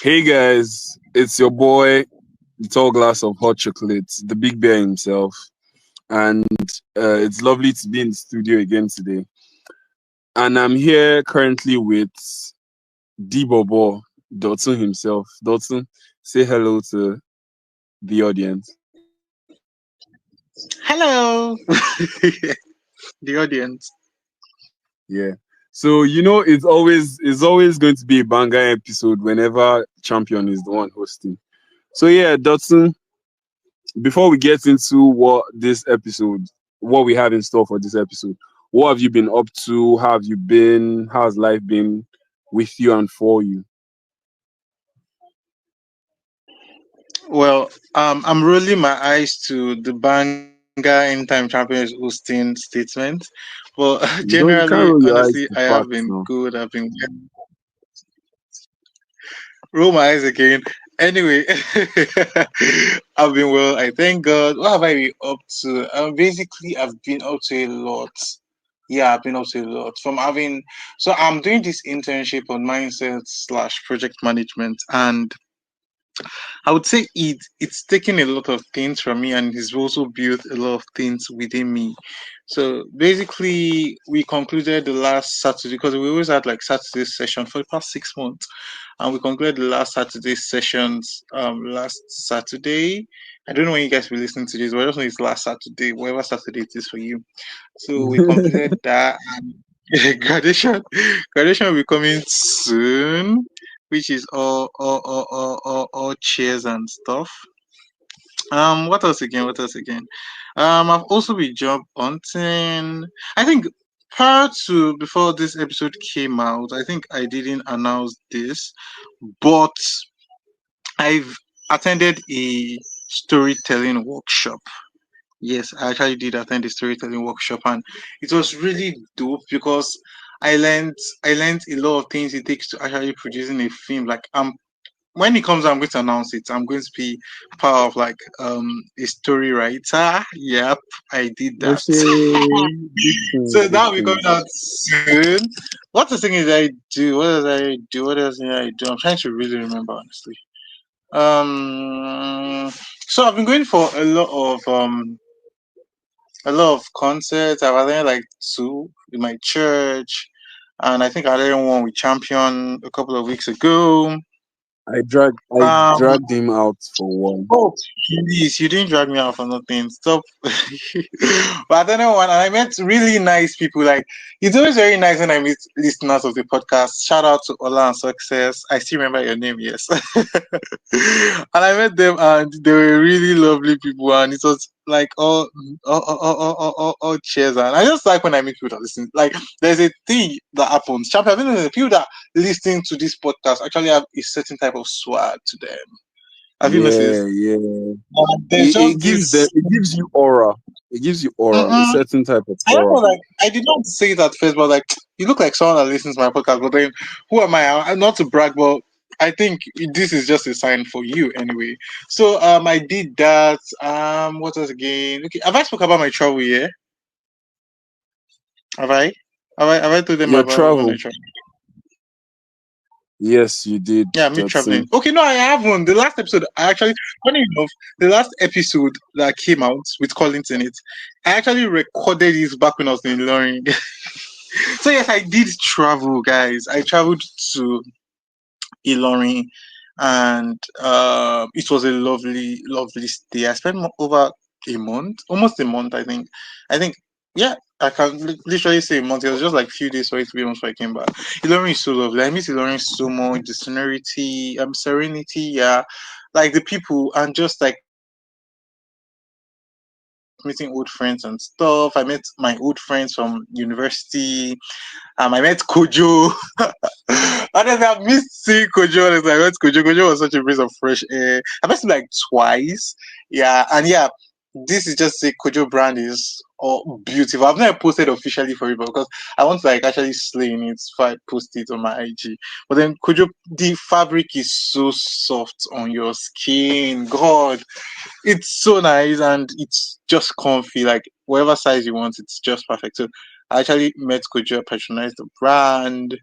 Hey guys, it's your boy, the tall glass of hot chocolate, the big bear himself, and it's lovely to be in the studio again today. And I'm here currently with D-Bobo, Dotun himself. Dotun, say hello to the audience. Hello, the audience. Yeah. So it's always going to be a banger episode whenever champion is the one hosting. So yeah, Dotun, before we get into what we have in store for this episode, what have you been up to? How have you been? How's life been with you and for you? Well, I'm rolling my eyes to the banger anytime champion is hosting statement. But You generally, can't roll your honestly, eyes I to have facts been now. good. I've been roll my eyes again. Anyway, I've been well. I thank God. What have I been up to? Basically, I've been up to a lot. Yeah, I've been up to a lot. From having, so I'm doing this internship on mindset slash project management, and I would say it's taken a lot of things from me and it's also built a lot of things within me. So basically we concluded the last Saturday because we always had like Saturday session for the past 6 months. And we concluded the last Saturday sessions last Saturday. I don't know when you guys will be listening to this, but I just know it's last Saturday, whatever Saturday it is for you. So we completed that and graduation will be coming soon, which is all cheers and stuff. What else again? What else again? I've also been job hunting. I think prior to before this episode came out, I think I didn't announce this, but I've attended a storytelling workshop. Yes, I actually did attend the storytelling workshop and it was really dope because I learned a lot of things it takes to actually producing a film. Like when it comes out, I'm going to announce it. I'm going to be part of like a story writer. Yep, I did that. Big things, So big that'll be coming things. out soon. What the thing is I do? What does I do? What else did I do? I'm trying to really remember honestly. Um so I've been going for a lot of concerts. I've attended like two in my church, and I think I did one with Champion a couple of weeks ago. I Um, dragged him out for one. oh, please, you didn't drag me out for nothing. Stop. But I don't know one, and I met really nice people. Like it's always very nice when I meet listeners of the podcast. Shout out to Ola and Success. I still remember your name, yes. And I met them, and they were really lovely people, and it was like all cheers. And I just like when I meet people that listen. Like there's a thing that happens. Champion, I think the people that listen to this podcast actually have a certain type of swag to them. Have you Yeah, noticed? yeah. There's It just gives them. this. It gives you aura. It gives you aura. A Mm-mm. certain type of I don't know, aura. like, I did not say it at first, but like, you look like someone that listens to my podcast. But then, who am I? I'm not to brag, but I think this is just a sign for you anyway. So, I did that. What else again? Okay, have I spoke about my travel? Yeah, have I? Have I told them Your about my travel. travel? Yes, you did, Yeah, me traveling. Dotson. Okay, no, I haven't. The last episode, I actually, funny enough, the last episode that came out with Collins in it, I actually recorded this back when I was in Loring. So yes, I did travel, guys. I traveled to Ilorin, and it was a lovely, lovely stay. I spent over a month, almost a month, I think. I think, yeah, I can literally say a month. It was just like a few days for it to be months before I came back. Ilorin is so lovely. I miss Ilorin so much. The serenity, serenity, yeah, like the people, and just like meeting old friends and stuff. I met my old friends from university. I met Kojo. Honestly, I missed seeing Kojo. Honestly, I met Kojo. Kojo was such a breath of fresh air. I met him like twice. Yeah, and yeah, this is just say Kojo brand is beautiful. I've never posted officially for it because I want to like actually slay in it before I post it on my IG. But then Kojo, the fabric is so soft on your skin. God, it's so nice and it's just comfy. Like whatever size you want, it's just perfect. So I actually met Kojo, patronized the brand.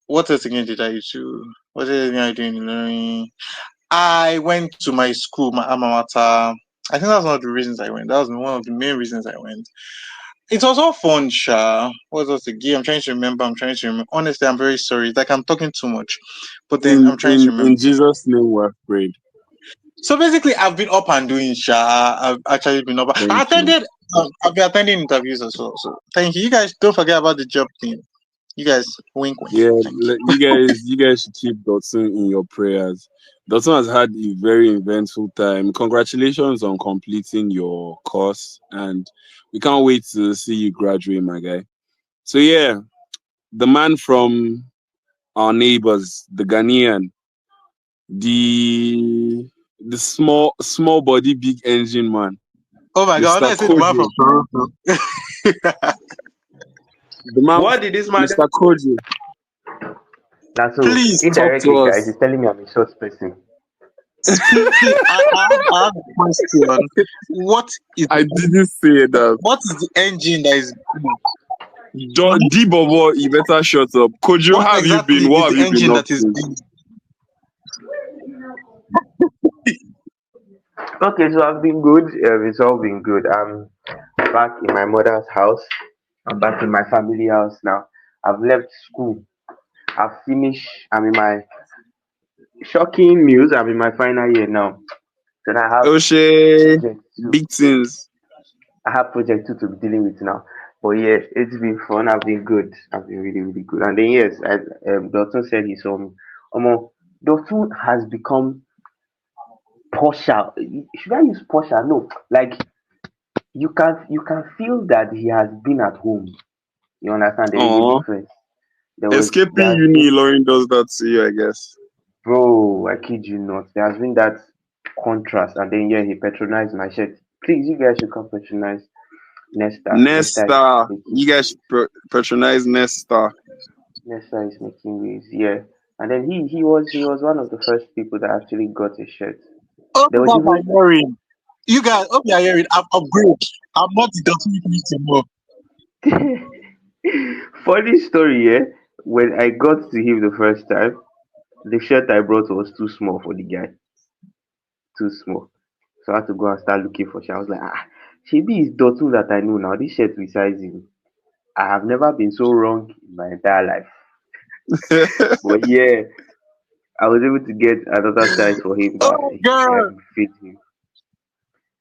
What else again did I do? What else did I do in learning? I went to my school, my alma mater. I think that's one of the reasons I went. That was one of the main reasons I went. It was all fun, Sha. What was the game? I'm trying to remember. I'm trying to remember. Honestly, I'm very sorry. Like I'm talking too much, but then In I'm trying to in remember. in Jesus' name we have prayed. So basically, I've been up and doing, Sha. I've actually been up. I Thank you. attended. I've been attending interviews as well. So thank you. You guys don't forget about the job thing. You guys, wink, wink. Yeah, Thank you. you guys should keep Dotson in your prayers. Dotson has had a very eventful time. Congratulations on completing your course, and we can't wait to see you graduate, my guy. So yeah, the man from our neighbors, the Ghanaian, the small body, big engine man, Oh my God! Mr. Let's say the man from Kojo, Toronto. the man, What did this man? Mr. Kojo, Now, so Please, talk to indirectly, guys, us. he's telling me I'm a short person. please. I have a question. What is I didn't say that. what is the engine that is? D Bobo, you better shut up. Kojo, What how have you exactly been? is What have the you been engine up that is to? being? Okay, so I've been good. It's all been good. I'm back in my mother's house. I'm back in my family house now. I've left school. I've finished. I'm in my shocking news. I'm in my final year now. Then I have Oshe, project two. big things. I have project two to be dealing with now. But yeah, it's been fun. I've been good. I've been really, really good. And then yes, Dotun said he saw me. Dotun has become partial. Should I use partial? No, like you can feel that he has been at home. You understand? There is a Aw, difference. There escaping has uni been, Lauren does that to you, I guess. bro. I kid you not. There has been that contrast, and then yeah, he patronized my shirt. Please, you guys should come patronize Nesta. Nesta, you guys should patronize Nesta. Nesta is making waves. Yeah, and then he was one of the first people that actually got a shirt. Oh, There was that my even hearing. You guys, hope you are hearing. I'm upgrade. I'm not the Dutch need to more. funny story. Yeah, when I got to him the first time, the shirt I brought was too small for the guy. Too small. So I had to go and start looking for shirt. I was like, Shebi is Dotun that I know now. This shirt will size him. I have never been so wrong in my entire life. But yeah, I was able to get another size for him that Oh God. will fit him.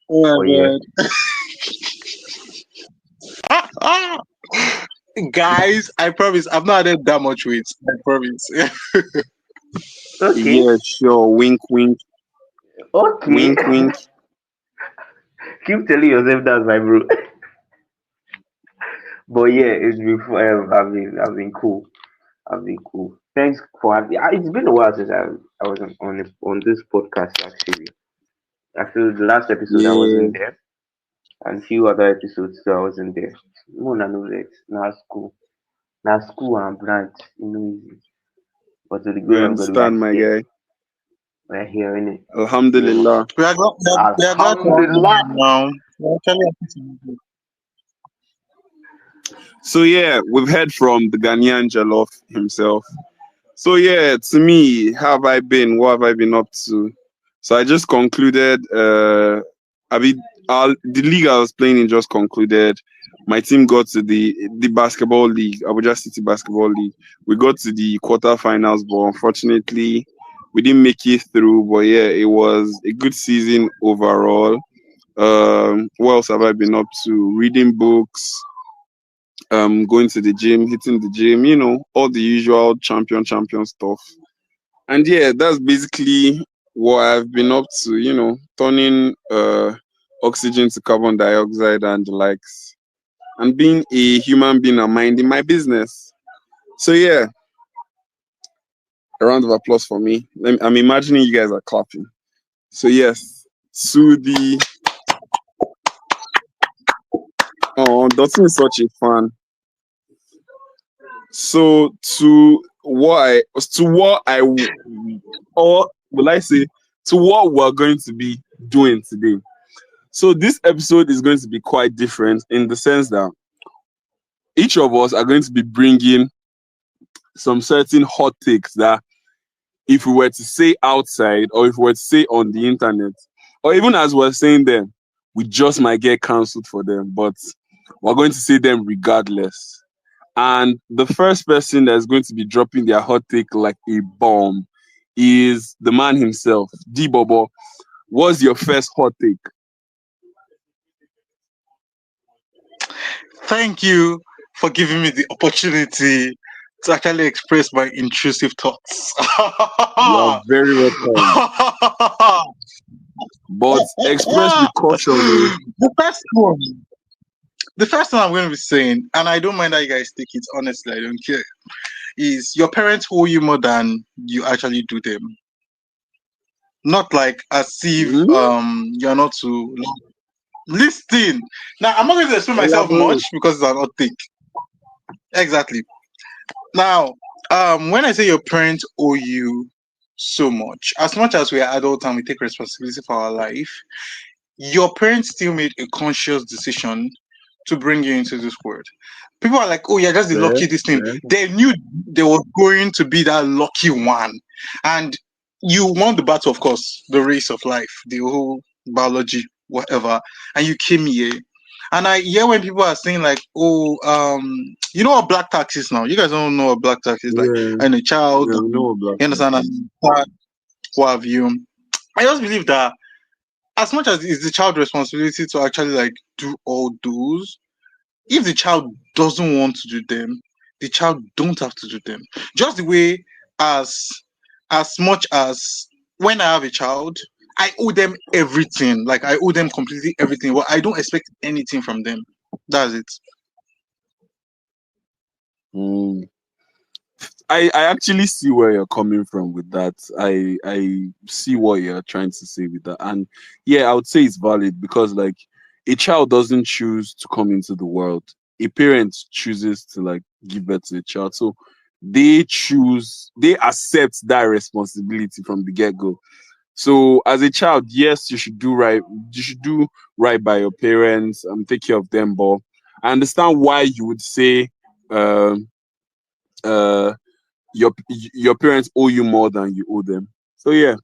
Oh But yeah, my God. Guys, I promise I'm not added that much weight. I promise. okay, Yeah, sure. Wink, wink, okay. wink, wink. Keep telling yourself that's my bro. But yeah, it's been I've been cool. I've been cool. Thanks for having. It's been a while since I was on this podcast actually. I feel the last episode I Yeah, wasn't there, and few other episodes too I wasn't there. No, no, no, it's now school and branch, easy. But to the we glory of God, we are understand, my here. guy. We are here, innit? Yeah, man. Alhamdulillah. We are glad to have you Alhamdulillah. now. We are actually happy to have you. So yeah, we've heard from the Ghanaian Jollof himself. So yeah, to me, how have I been? What have I been up to? So I just concluded. I mean, the league I was playing in just concluded. My team got to the basketball league, Abuja City Basketball League. We got to the quarterfinals, but unfortunately, we didn't make it through. But yeah, it was a good season overall. What else have I been up to? Reading books, going to the gym, hitting the gym, all the usual champion stuff. And yeah, that's basically what I've been up to, turning oxygen to carbon dioxide and the likes, and being a human being and minding my business. So yeah, a round of applause for me. I'm imagining you guys are clapping. So yes, to the Dotson is such a fan. So or will I say to what we're going to be doing today. So this episode is going to be quite different in the sense that each of us are going to be bringing some certain hot takes that if we were to say outside or if we were to say on the internet, or even as we're saying them, we just might get cancelled for them, but we're going to say them regardless. And the first person that's going to be dropping their hot take like a bomb is the man himself, D Bobo. What's your first hot take? Thank you for giving me the opportunity to actually express my intrusive thoughts. You are very welcome. But express with caution. the first one, the first one I'm going to be saying, and I don't mind how you guys take it. Honestly, I don't care. Is your parents owe you more than you actually do them? Not like as if you're not to listen. Now I'm not going to explain myself much because it's an hot take. Exactly. Now, when I say your parents owe you so much as we are adults and we take responsibility for our life, your parents still made a conscious decision to bring you into this world. People are like, oh, you're just the lucky this thing. They knew there was going to be that lucky one. And you won the battle, of course, the race of life, the whole biology, whatever. And you came here. And I hear when people are saying like, oh, you know what black tax is now? You guys don't know what black tax is like. And a child, we know what black you understand? What have you? I just believe that as much as it's the child's responsibility to actually like do all those, if the child doesn't want to do them, the child don't have to do them. Just the way as much as when I have a child, I owe them everything. Like I owe them completely everything. But I don't expect anything from them. That's it. I actually see where you're coming from with that. I see what you're trying to say with that. And yeah, I would say it's valid because like a child doesn't choose to come into the world. A parent chooses to like give birth to a child. So they accept that responsibility from the get-go. So as a child, yes, you should do right. You should do right by your parents and take care of them. But I understand why you would say your parents owe you more than you owe them. So yeah,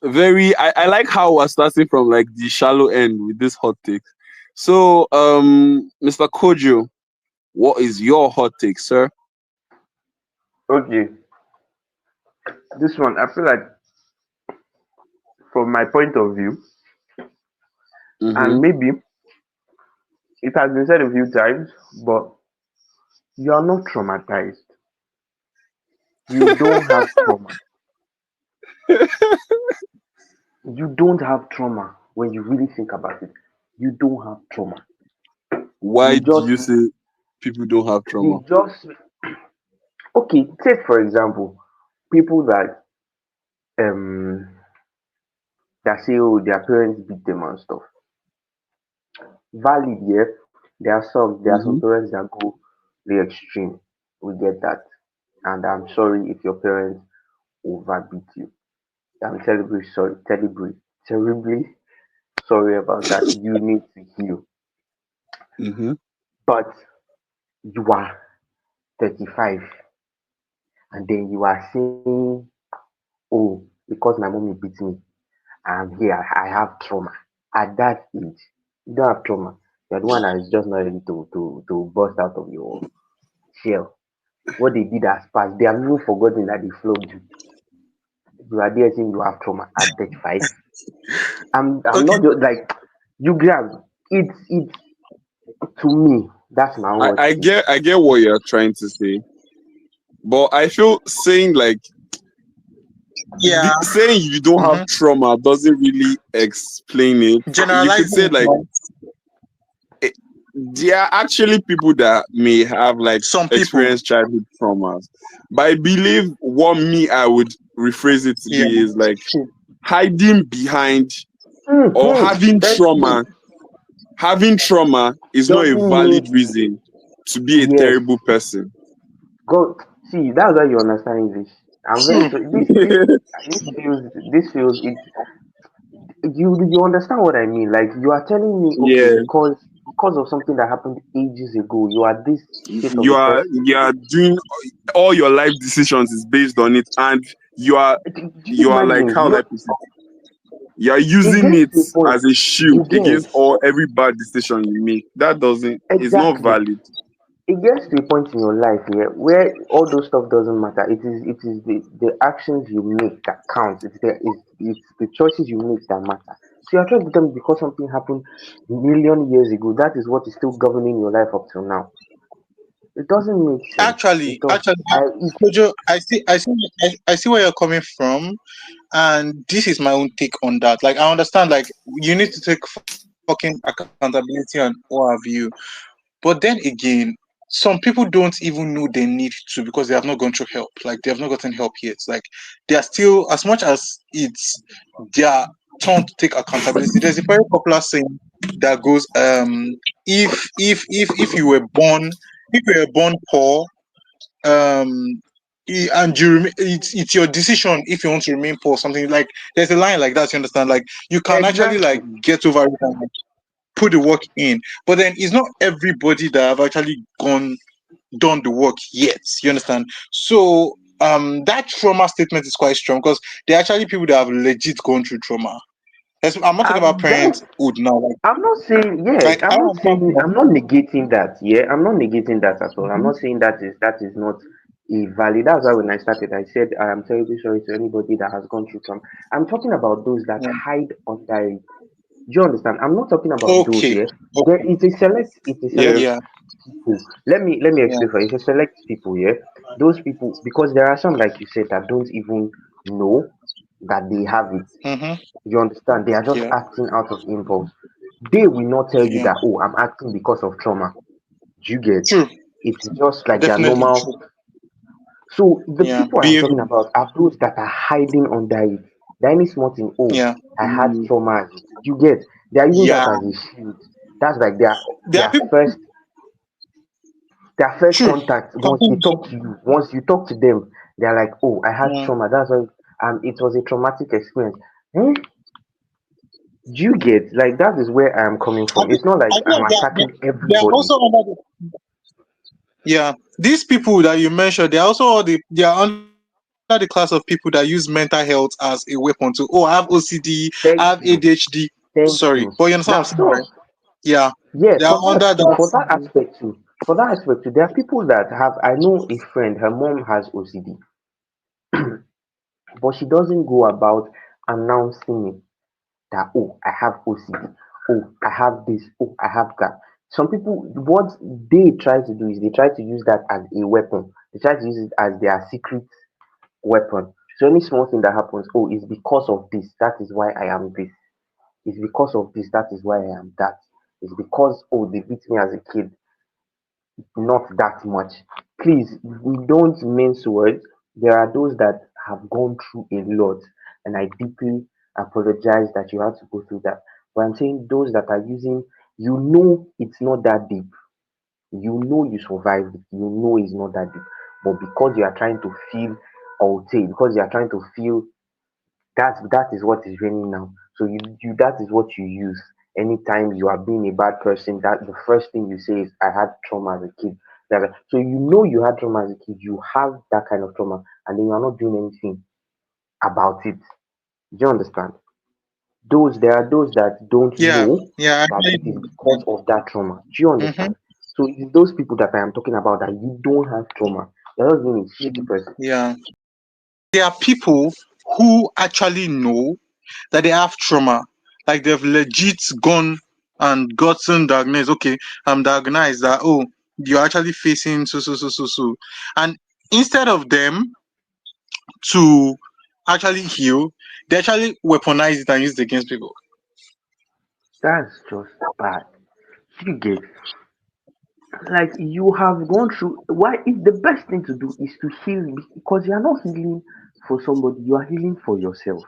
I like how we're starting from like the shallow end with this hot take. So Mr. Kojo, what is your hot take, sir? Okay, this one I feel like from my point of view, and maybe it has been said a few times, but you are not traumatized. You don't have trauma. You don't have trauma when you really think about it. You don't have trauma. Why do you say people don't have trauma? Okay, take for example, people that that say oh their parents beat them and stuff. Valid, yeah. There are some parents that go the extreme. We get that. And I'm sorry if your parents overbeat you. I'm terribly sorry about that. You need to heal. But you are 35 and then you are saying, oh, because my mommy beat me, I'm here, I have trauma. At that age, you don't have trauma. You're the one that is just not ready to burst out of your shell. What they did as past, they have even forgotten that they flogged you. You are there saying you have trauma at 35. I'm not just like you grab it's to me, that's my own. I get what you're trying to say. But I feel saying like saying you don't have trauma doesn't really explain it. You could say like there are actually people that may have like experienced childhood traumas. But I believe what I would rephrase it to be is like hiding behind or having trauma. Having trauma is not a valid reason to be a terrible person. God, see, that's why you understand English. I'm very sorry. This feels it. You understand what I mean? Like you are telling me, okay, because of something that happened ages ago, you are this. You are doing all your life decisions is based on it, and you are Do you you are like, imagine? how will I put it? You are It using gets it to a point. as a shield You against get all every bad decision you make. That doesn't is not exactly. valid. It gets to a point in your life here where all those stuff doesn't matter. It is the actions you make that counts. It's the choices you make that matter. So you're trying to tell me because something happened million years ago, that is what is still governing your life up till now. It doesn't make sense. It does. Actually, I it, Kojo, I see where you're coming from, and this is my own take on that. Like, I understand, like, you need to take fucking accountability and what have you, but then again, some people don't even know they need to because they have not gone through help. Like, they have not gotten help yet. Like, they are still, as much as it's their turn to take accountability. There's a very popular saying that goes, if you were born, if you were born poor, and it's your decision if you want to remain poor, something like, there's a line like that, you understand, like, you can actually like exactly. get over it and like, put the work in, but then it's not everybody that have actually gone done the work yet, you understand. So that trauma statement is quite strong because there are actually people that have legit gone through trauma. I'm not talking about That's parenthood now, I'm not saying, yeah, like I am not I'm not negating that. Yeah, I'm not negating that at all. I'm not saying that is not a valid. That's why when I started, I said I am terribly sorry to anybody that has gone through trauma. I'm talking about those that yeah. hide under it. Do you understand? I'm not talking about those Okay, here. There okay, it's a Yeah. select yeah, people. Let me yeah, explain for you. It's a select people here. Those people, because there are some, like you said, that don't even know that they have it. mm-hmm. You understand? They are just Yeah, acting out of impulse. They will not tell you yeah, that, oh, I'm acting because of trauma. Do you get? true, It's just like their definitely normal. true. So the Yeah, people I'm talking behavior. about are those that are hiding under it. That any small thing, oh, Yeah, I had Mm, trauma. You get? They are using that yeah. as a shield. That's like their There are their people. first their first True, contact. Once they completely talk to you, once you talk to them, they're like, oh, I had true. trauma. That's why it was a traumatic experience. Eh? Do you get? Like that is where I'm coming I from. think It's not like I think I'm attacking they are everybody. also under the, yeah. These people that you mentioned, they are under the class of people that use mental health as a weapon to, oh, I have OCD, I have Thank ADHD. you. Sorry, Thank but you you. understand what I'm saying, Now, right? so Yeah, yeah, they are under that. for that aspect too. For that aspect too, there are people that have. I know a friend. Her mom has OCD, but she doesn't go about announcing it that, oh, I have OCD, oh, I have this, oh, I have that. Some people, what they try to do is they try to use that as a weapon. They try to use it as their secret weapon. So any small thing that happens, oh, it's because of this. That is why I am this. It's because of this. That is why I am that. It's because, oh, they beat me as a kid. Not that much. Please, we don't mince words. There are those that have gone through a lot, and I deeply apologize that you had to go through that. But I'm saying those that are using, it's not that deep. You survived it. It's not that deep. But because you are trying to feel, or say, because you are trying to feel that is what is raining now. So you that is what you use anytime you are being a bad person. That the first thing you say is, I had trauma as a kid. So you had trauma as a kid, you have that kind of trauma, and then you are not doing anything about it. Do you understand? Those There are those that don't Yeah, know yeah. that it is Yeah. because of that trauma. Do you Mm-hmm. understand? So it's those people that I am talking about, that you don't have trauma. You're just being a shitty person. Yeah. There are people who actually know that they have trauma. Like, they've legit gone and gotten diagnosed. Okay, I'm diagnosed that, oh, you're actually facing so. And instead of them to actually heal, they actually weaponize it and use it against people. That's just bad. You get? Like you have gone through, why is the best thing to do is to heal, because you are not healing for somebody, you are healing for yourself.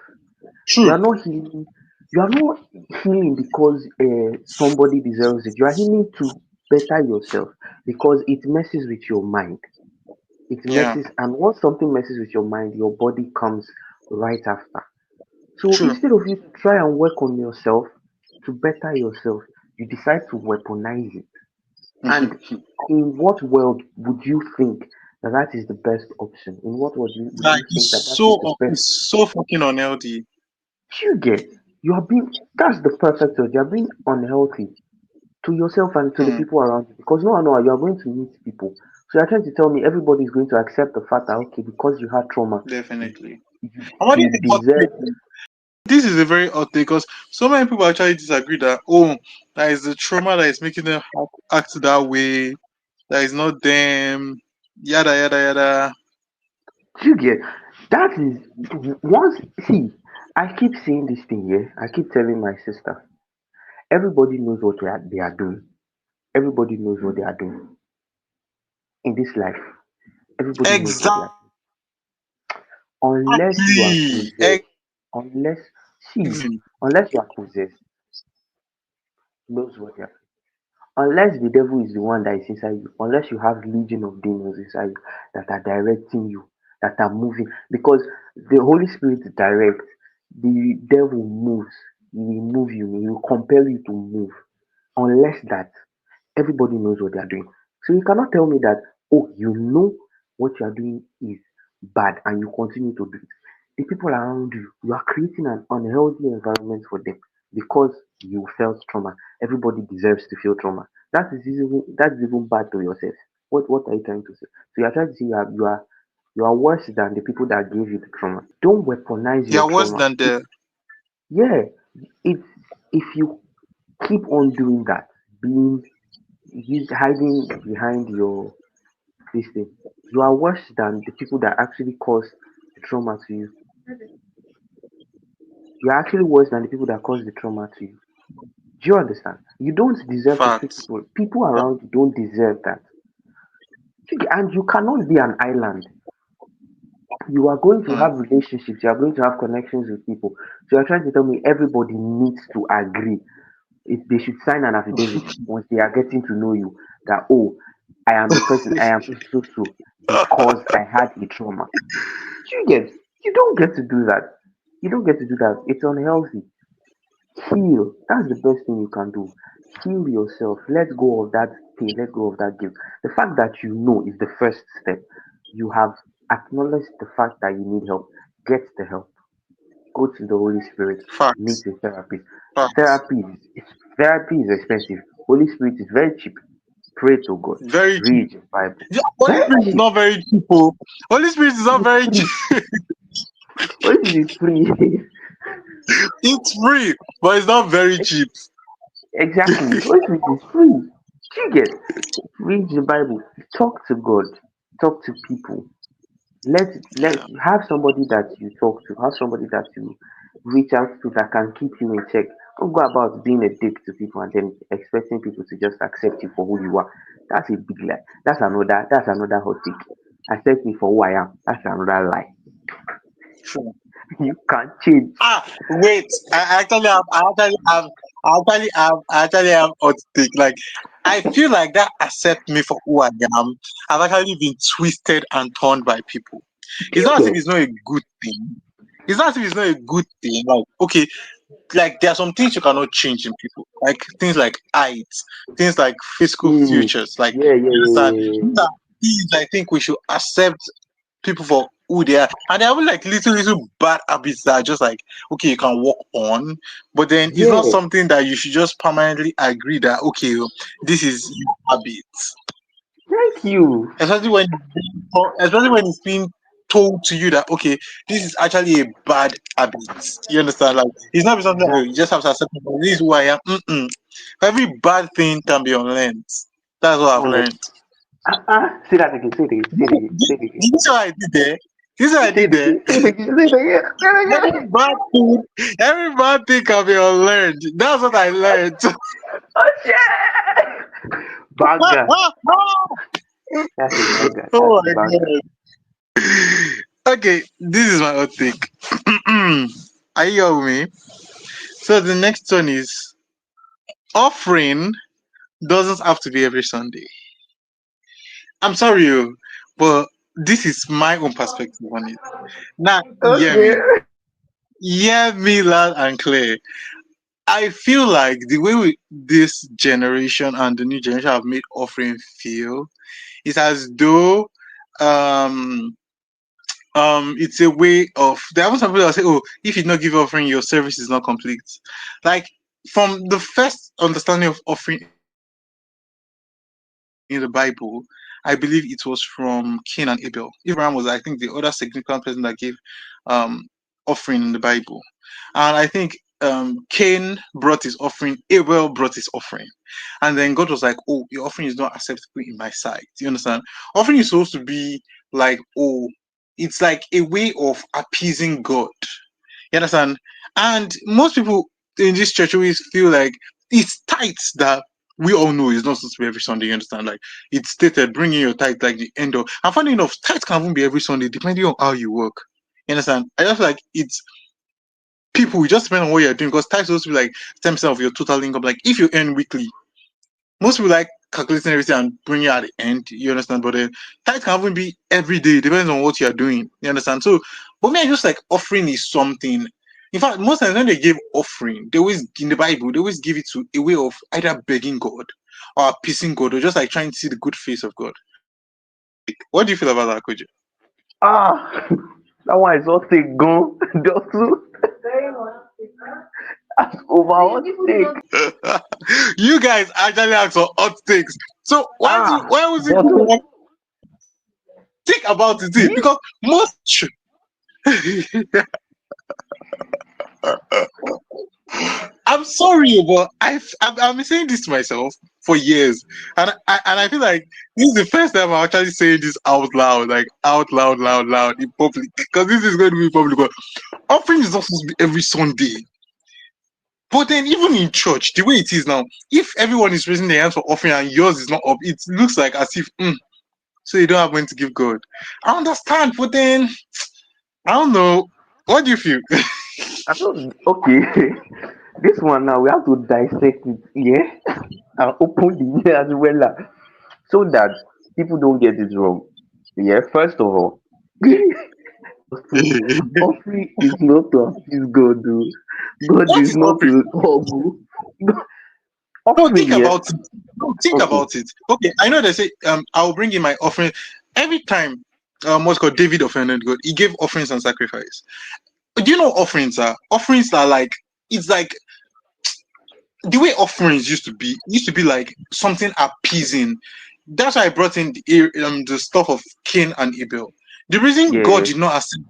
You True. are not healing you are not healing because somebody deserves it. You are healing to better yourself, because it messes with your mind. It Yeah. messes, and once something messes with your mind, your body comes right after. So True. instead of you to try and work on yourself to better yourself, you decide to weaponize it. And in what world would you think that is the best option. In what would Like you think that is the best? it's so fucking unhealthy. You get you are being that's the perfect word. You are being unhealthy to yourself and to the Hmm, people around you because no, you are going to meet people. So you're trying to tell me everybody is going to accept the fact that okay, because you had trauma, you, definitely. you, And what is you the hot deserve. take? This is a very hot take because so many people actually disagree that that is the trauma that is making them act that way. That is not them. Yada yada yada. You get that is once see. I keep saying this thing here. I keep telling my sister. Everybody knows what they are doing. Everybody knows what they are doing in this life. Everybody knows what they are Exactly. doing. Unless you are possessed. Unless see, Exactly. unless you are possessed, knows what they are. Unless the devil is the one that is inside you, unless you have legion of demons inside you that are directing you, that are moving, because the Holy Spirit directs, the devil moves. He will move you. He will compel you to move. Unless that, everybody knows what they are doing. So you cannot tell me that, oh, you know what you are doing is bad and you continue to do it. The people around you, you are creating an unhealthy environment for them because you felt trauma. Everybody deserves to feel trauma. That's even bad to yourself. What are you trying to say? So you are trying to say you are worse than the people that gave you the trauma. Don't weaponize You your are worse trauma. than the Yeah, it's if you keep on doing that, being hiding behind your this thing, you are worse than the people that actually caused the trauma to you. You are actually worse than the people that caused the trauma to you. Do you understand? You don't deserve to treat facts. people around you don't deserve that. And you cannot be an island. You are going to Hmm. have relationships, you are going to have connections with people. So you're trying to tell me everybody needs to agree. If they should sign an affidavit once they are getting to know you that oh, I am the person, I am so because I had a trauma. You get you don't get to do that. You don't get to do that. It's unhealthy. Heal. That's the best thing you can do. Heal yourself. Let go of that pain. Let go of that guilt. The fact that you know is the first step. You have acknowledged the fact that you need help. Get the help. Go to the Holy Spirit. Meet Facts. a therapist. Facts. Therapy is expensive. Holy Spirit is very cheap. Pray to God. Very cheap. Read your Bible. Yeah, Holy Very Spirit is cheap. not very cheap. Oh. Holy Spirit is not It's very cheap. free. Holy Spirit is free. It's free, but it's not very cheap. Exactly. Holy Spirit is free. Do you get? Read the Bible. Talk to God. Talk to people. Let Yeah. have somebody that you talk to. Have somebody that you reach out to that can keep you in check. Don't go about being a dick to people and then expecting people to just accept you for who you are. That's a big lie. That's another hot take. Accept me for who I am. That's another lie. Sure. You can't change. Wait. I actually have hot take. Like, I feel like that accept me for who I am has actually been twisted and turned by people. Do It's you not as if get? it's not a good thing. It's not as if it's not a good thing. Like, okay, like there are some things you cannot change in people, like things like height, things like physical Mm. features. Like, Yeah, yeah, you yeah, understand? yeah, yeah. These are things I think we should accept people for who they are, and there are even like little bad habits that are just like okay, you can work on, but then it's not Yeah, something that you should just permanently agree that okay, this is your habit, thank you. especially when especially when it's being told to you that okay, this is actually a bad habit. You understand? Like it's not something that you Exactly. just have to accept. This is who I am. Every bad thing can be unlearned. That's what I've Honest. learned. Say that again. Say it again. Say it again. Say it again. Did you see what I did there? This is what I Say did it there. again. Say it again. Say it again. Say it again. Every bad thing, every bad thing can be unlearned. That's what I learned. Oh shit! Banger. That's a banger. That's Oh a my banger. god. Okay, this is my hot take. Are you here with me? So the next one is offering doesn't have to be every Sunday. I'm sorry, but this is my own perspective on it. Now, Okay. hear me loud and clear. I feel like the way this generation and the new generation have made offering feel is as though um it's a way of there are some people that say, oh, if you not give offering, your service is not complete. Like from the first understanding of offering in the Bible, I believe it was from Cain and Abel. If Abraham was, I think, the other significant person that gave offering in the Bible. And I think Cain brought his offering, Abel brought his offering. And then God was like, oh, your offering is not acceptable in my sight. Do you understand? Offering is supposed to be like, oh, it's like a way of appeasing God. You understand? And most people in this church always feel like it's tithes that we all know is not supposed to be every Sunday. You understand? Like it's stated, bring in your tithe like the end of. And funny enough, tithes can even be every Sunday depending on how you work. You understand? I just feel like it's people. It just depends on what you're doing because tithes supposed to be like 10% of your total income. Like if you earn weekly, most people like calculating everything and bringing it at the end. You understand? But tithe can even be every day. Depends on what you're doing. You understand? So, but me, I just like offering is something. In fact, most times when they give offering, they always in the Bible they always give it to a way of either begging God or appeasing God or just like trying to see the good face of God. Like, what do you feel about that, Koji? Ah, that one is not take gun. Just to that's over hot take. You guys actually ask for hot takes. So Ah, why was it but think about it? me? Because most I'm sorry, but I've been saying this to myself for years, and I feel like this is the first time I'm actually saying this out loud, like out loud, loud in public, because this is going to be public. But offering is not supposed to be every Sunday. But then even in church, the way it is now, if everyone is raising their hands for offering and yours is not up, it looks like as if so you don't have money to give God. I understand, but then I don't know. What do you feel? I don't. Okay, this one now we have to dissect it, yeah, and open the ear as well, so that people don't get it wrong. Yeah, first of all, offering is not to appease God. Oh. God What is is not offering? to humble. No, think Offering, yeah. about it. No, think Okay. about it. Okay, I know they say I'll bring in my offering every time. What's called David offended God. He gave offerings and sacrifice. Do you know what offerings are? Offerings are like it's like the way offerings used to be like something appeasing. That's why I brought in the stuff of Cain and Abel. The reason God Yeah. did not accept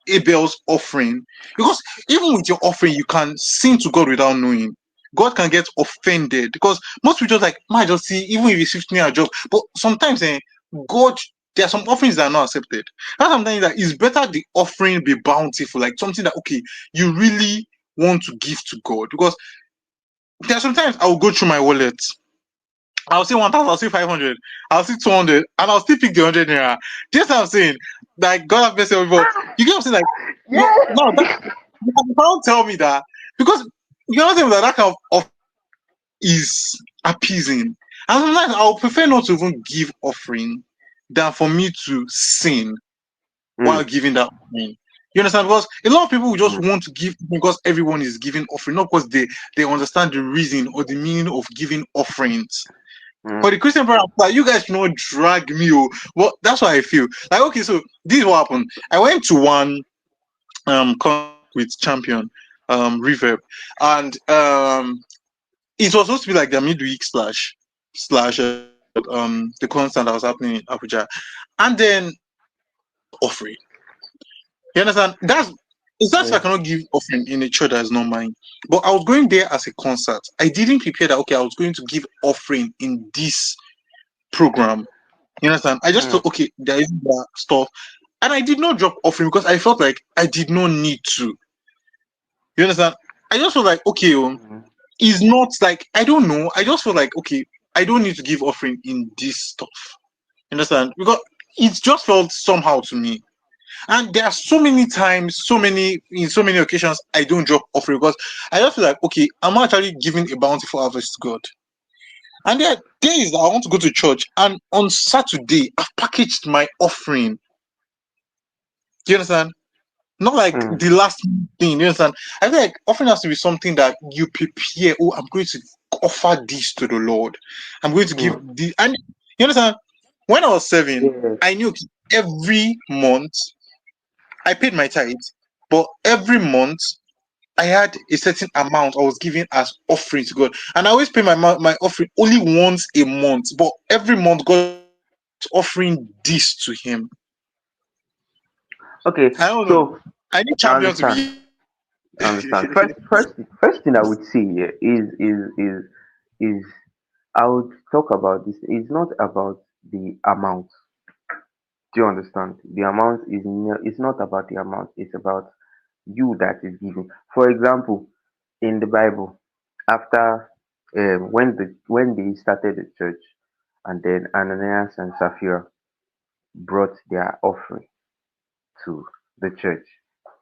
Abel's offering because even with your offering, you can sin to God without knowing. God can get offended because most people just like might just see even if it's 15 a job. But sometimes God there are some offerings that are not accepted. That's sometimes that it's better the offering be bountiful, like something that okay, you really want to give to God because there are sometimes I will go through my wallet. I'll see 1,000, I'll see 500, I'll see 200, and I'll still pick the 100 naira. Just what I'm saying, like God have mercy on people. You get what I'm saying? Like, no, that Yeah. you can't tell me that because you know what I'm saying, that kind of is appeasing. And sometimes I'll prefer not to even give offering than for me to sin while Mm, giving that offering. You understand? Because a lot of people will just mm, want to give because everyone is giving offering, not because they understand the reason or the meaning of giving offerings. For mm, the Christian brother, like, you guys should not drag me. Oh, well, that's what I feel. Like, okay, so this is what happened. I went to one concert with Champion, Reverb, and it was supposed to be like the midweek slash the concert that was happening in Abuja, and then offering. You understand? That's it's not if I yeah. cannot give offering in a church that is not mine. But I was going there as a concert. I didn't prepare that okay, I was going to give offering in this program. You understand? I just Mm, thought, okay, there is that stuff. And I did not drop offering because I felt like I did not need to. You understand? I just felt like, okay, mm, it's not like, I don't know. I just felt like, okay, I don't need to give offering in this stuff. You understand? Because it just felt somehow to me. And there are so many times, in so many occasions, I don't drop offering because I just feel like, okay, I'm actually giving a bountiful harvest to God. And there are days that I want to go to church, and on Saturday, I've packaged my offering. Do you understand? Not like mm, the last thing. You understand? I feel like offering has to be something that you prepare. Oh, I'm going to offer this to the Lord. I'm going to give mm. this. And you understand? When I was serving, Yeah. I knew every month I paid my tithe, but every month I had a certain amount I was giving as offering to God, and I always pay my offering only once a month. But every month God was offering this to Him. I Okay, don't know. so I need I champion to be. understand. I understand. First thing I would say here is I would talk about this. It's not about the amount. Do you understand? The amount it's not about the amount. It's about you that is giving. For example, in the Bible, after when they started the church, and then Ananias and Sapphira brought their offering to the church.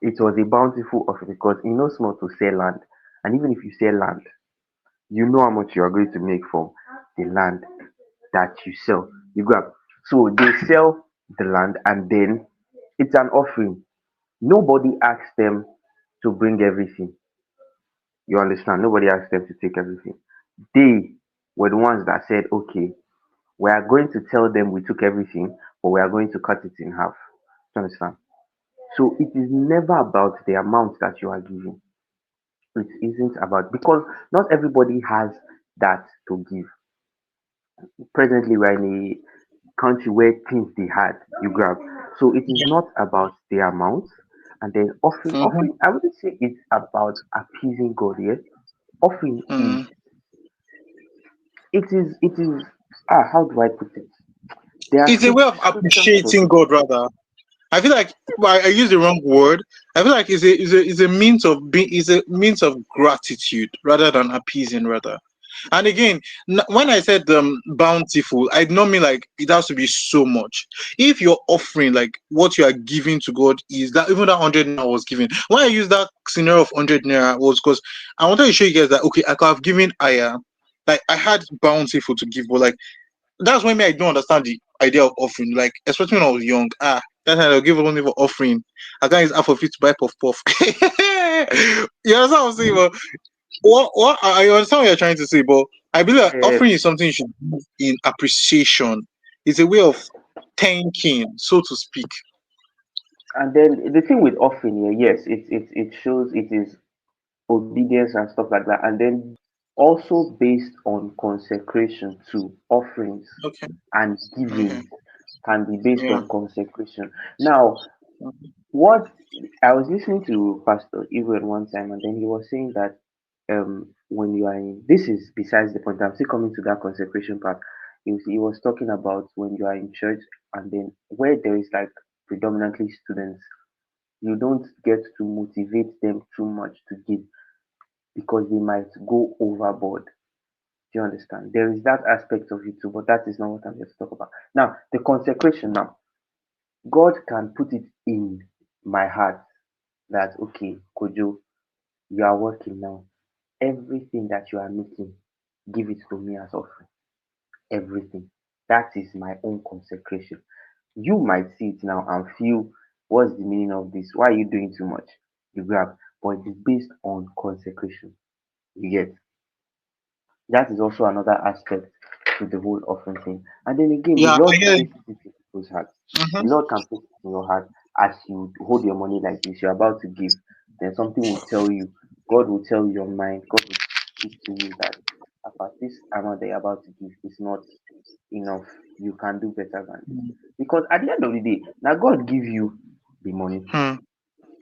It was a bountiful offering because it knows not to sell land, and even if you sell land, you know how much you are going to make from the land that you sell. You grab. So they sell the land, and then it's an offering. Nobody asks them to bring everything. You understand? Nobody asked them to take everything. They were the ones that said, okay, we are going to tell them we took everything, but we are going to cut it in half. Do you understand? So it is never about the amount that you are giving. It isn't about because not everybody has that to give. Presently, we're in a country where things they had, you grab. So it is not about the amount. And then Mhm, offering, I wouldn't say it's about appeasing God here. Offering mhm. it is how do I put it? There are It's a way of scriptures that appreciating also God, rather. I feel like well, I use the wrong word. I feel like it's a means of being is a means of gratitude rather than appeasing rather. And again, when I said bountiful, I do not mean like it has to be so much. If you're offering like what you are giving to God is that even that 100 naira was given. When I use that scenario of 100 naira was because I wanted to show you guys that okay, I could have given higher. Like I had bountiful to give, but like that's why me I don't understand the idea of offering. Like especially when I was young, that time I'll give only for offering. I can't use half of it to buy puff puff. You understand what I'm saying? But what I understand what you're trying to say, but I believe that uh, offering is something you should do in appreciation. It's a way of thanking, so to speak. and then the thing with offering here, yes, it shows it is obedience and stuff like that. And then also based on consecration too, offerings Okay. and Okay. giving can be based Yeah. on consecration. Now, what I was listening to Pastor Ewan one time, and then he was saying that when you are in this is besides the point. I'm still coming to that consecration part. He was talking about when you are in church, and then where there is like predominantly students, you don't get to motivate them too much to give because they might go overboard. Do you understand? There is that aspect of it too, but that is not what I'm here to talk about. Now, the consecration now. God can put it in my heart that okay, Kojo, you are working now. Everything that you are making, give it to me as offering. Everything. That is my own consecration. You might see it now and feel what's the meaning of this? Why are you doing too much? You grab, but it is based on consecration. You get that is also another aspect to the whole offering thing. And then again, the Yeah, I Lord hear you. places it in people's hearts. Mhm. The Lord can put it in your heart as you hold your money like this, you're about to give. Then something will tell you, God will tell your mind, God will speak to you that about this amount that you're about to give is not enough. You can do better than this. Because at the end of the day, now God give you the money. Hmm.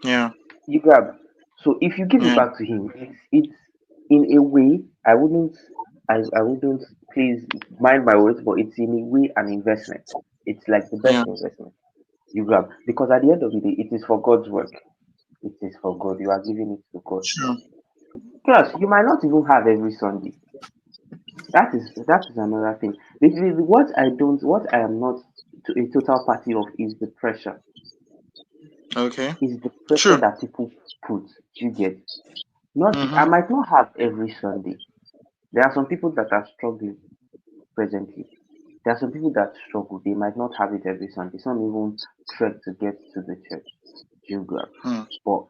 Yeah. You grab. So if you give it Yeah. back to him, it's in a way I wouldn't please mind my words, but it's in a way an investment. It's like the best Yeah. investment you grab because at the end of the day, it is for God's work. It is for God. You are giving it to God. Sure. Plus, you might not even have every Sunday. That is another thing. What I am not a total party of is the pressure. Okay. Is the pressure True. that people put. You get not. I Mhm. might not have every Sunday. There are some people that are struggling presently. There are some people that struggle. They might not have it every Sunday. Some even trek to get to the church. You grab. Hmm. But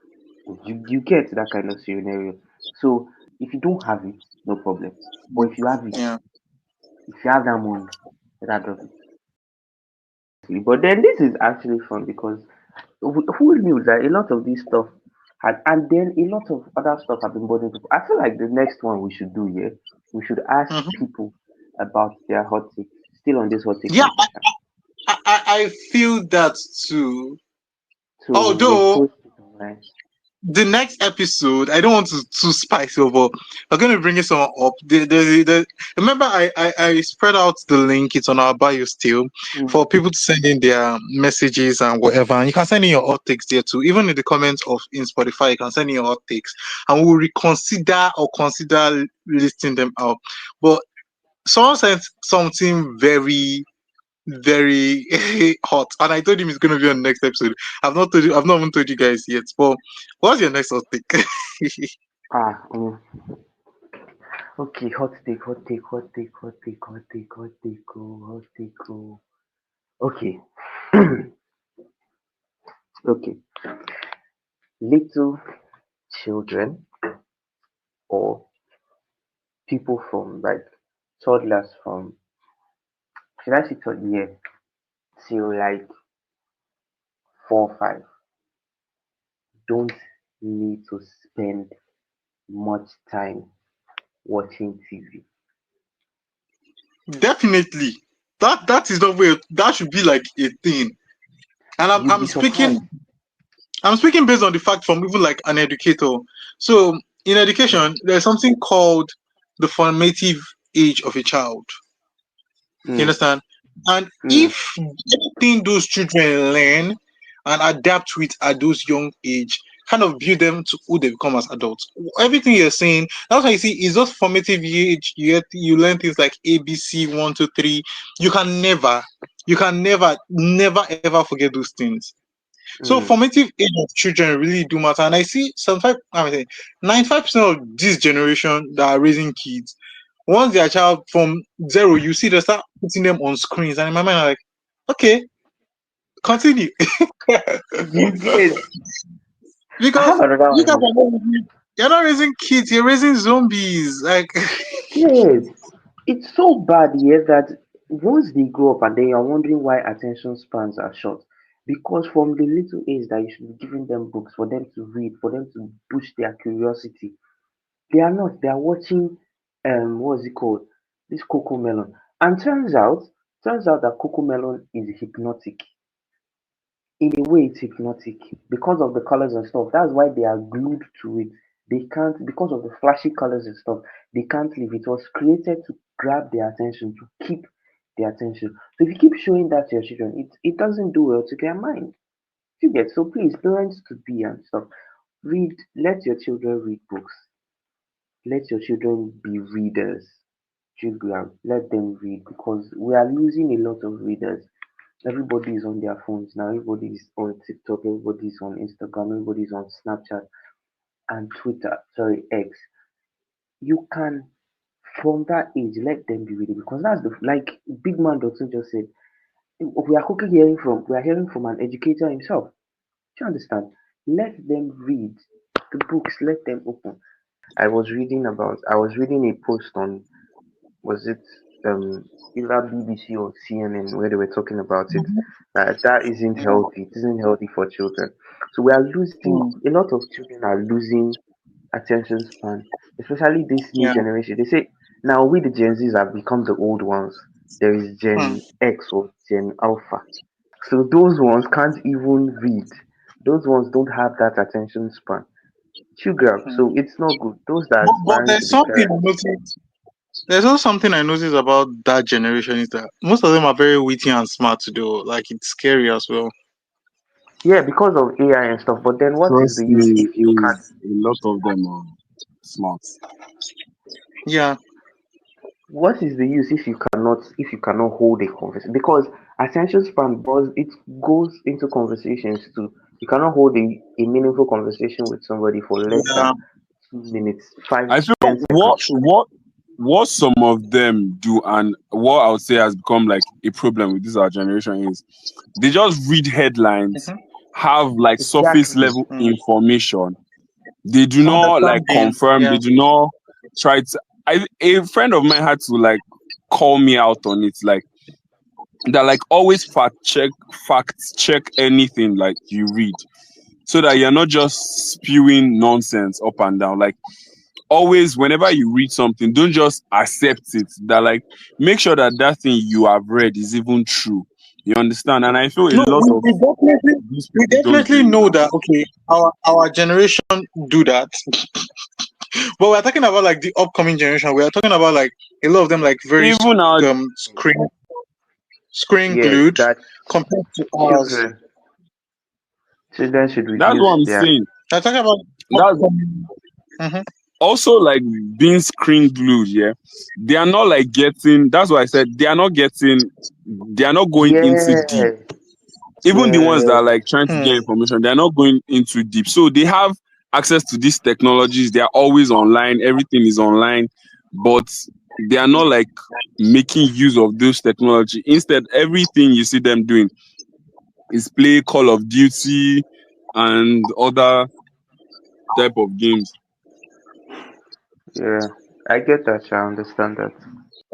you get that kind of scenario. So if you don't have it, no problem. But if you have it, Yeah. if you have that money, that drop it. honestly. But then this is actually fun because who knew that a lot of this stuff had, and then a lot of other stuff have been bothering people. I feel like the next one we should do here, we should ask Mhm. people about their hot takes. Still on this hot take Yeah, competition. I feel that too. So we'll Although post it online. the next episode, I don't want to spice over. I'm going to bring it someone up. Remember, I spread out the link. It's on our bio still Mm. for people to send in their messages and whatever. And you can send in your hot takes there too. Even in the comments of in Spotify, you can send in your hot takes, and we'll reconsider or consider listing them out. But someone sent something very hot, and I told him it's gonna be on the next episode. I've not even told you guys yet. But what's your next hot take? Ah, okay, hot take, hot take, hot take, hot take, hot take, hot take, hot take. Okay, okay. Little children or people from like toddlers from, should I say toddler, yeah, till like 4 5 don't need to spend much time watching TV. Definitely, that is the way. That should be like a thing. And You'll be surprised. I'm speaking based on the fact from even like an educator. So in education, there's something called the formative age of a child. You Mm, understand? And mm, if anything those children learn and adapt with at those young age, kind of build them to who they become as adults. Everything you're saying, that's why you see, is those formative age. You learn things like ABC 1 2 3. You can never ever forget those things. So mm. formative age of children really do matter. And I see 95% of this generation that are raising kids, once their child from zero, you see they start putting them on screens. And in my mind, I'm like, okay, continue. You get. I have Because another you guys one. are not you're not raising kids, you're raising zombies. Like Yes, it's so bad here that once they grow up and then you're wondering why attention spans are short. Because from the little age that you should be giving them books for them to read, for them to boost their curiosity, they are not. They are watching what's it called? This Cocoa Melon. And turns out that Cocoa Melon is hypnotic. In a way, it's hypnotic because of the colors and stuff. That's why they are glued to it. They can't, because of the flashy colors and stuff, they can't leave. It was created to grab their attention, to keep their attention. So if you keep showing that to your children, it doesn't do well to their mind. You get, so please, parents to be and stuff. Read, let your children read books. Let your children be readers. Children, let them read because we are losing a lot of readers. Everybody is on their phones now. Everybody is on TikTok. Everybody is on Instagram. Everybody is on Snapchat and Twitter. Sorry, X. You can, from that age, let them be reading because that's the like Big Man Dotson just said. We are quickly hearing from. We are hearing from an educator himself. Do you understand? Let them read the books. Let them open. I was reading a post on, was it either BBC or CNN where they were talking about it. That isn't healthy. It isn't healthy for children. So we are losing. A lot of children are losing attention span, especially this new yeah. generation. They say now we the Gen Zs have become the old ones. There is Hmm. Gen X or Gen Alpha. So those ones can't even read. Those ones don't have that attention span. Sugar, so Hmm. it's not good. Those that are But aspiring to there's be something parents. I noticed. There's also something I noticed about that generation is that most of them are very witty and smart to do. Like it's scary as well. Yeah, because of AI and stuff. But then what is the Trust use me, if you can't? is a lot of them are smart. Yeah. What is the use if you cannot hold a conversation? Because attention span goes into conversations too. You cannot hold a meaningful conversation with somebody for less Yeah. than 2 minutes, five, I feel 10 seconds. what some of them do, and what I would say has become like a problem with this our generation is they just read headlines, Mhm. have like surface Exactly. level Hmm. information. They do not like Understanding. confirm. Yeah. They do not try to. A friend of mine had to like call me out on it. Like that like always fact check anything like you read, so that you're not just spewing nonsense up and down. Like always, whenever you read something, don't just accept it. That like make sure that that thing you have read is even true. You understand? And I feel a No, lot of these we people don't definitely do it. know that. Okay, our generation do that, but we're talking about like the upcoming generation. We are talking about like a lot of them like very Even now, screen Yes, glued that compared to us. children children should that's what reduce I'm their. saying. We're talking about That's upcoming. Mhm. also like being screen glued. Yeah, they are not like getting. That's why I said they are not getting. They are not going into deep. Yeah, Even the ones that yeah, are like trying to get Hmm. information, they're not going into deep. So they have access to these technologies. They are always online. Everything is online, but they are not like making use of those technology. Instead, everything you see them doing is play Call of Duty and other type of games. yeah. I get that. I understand that.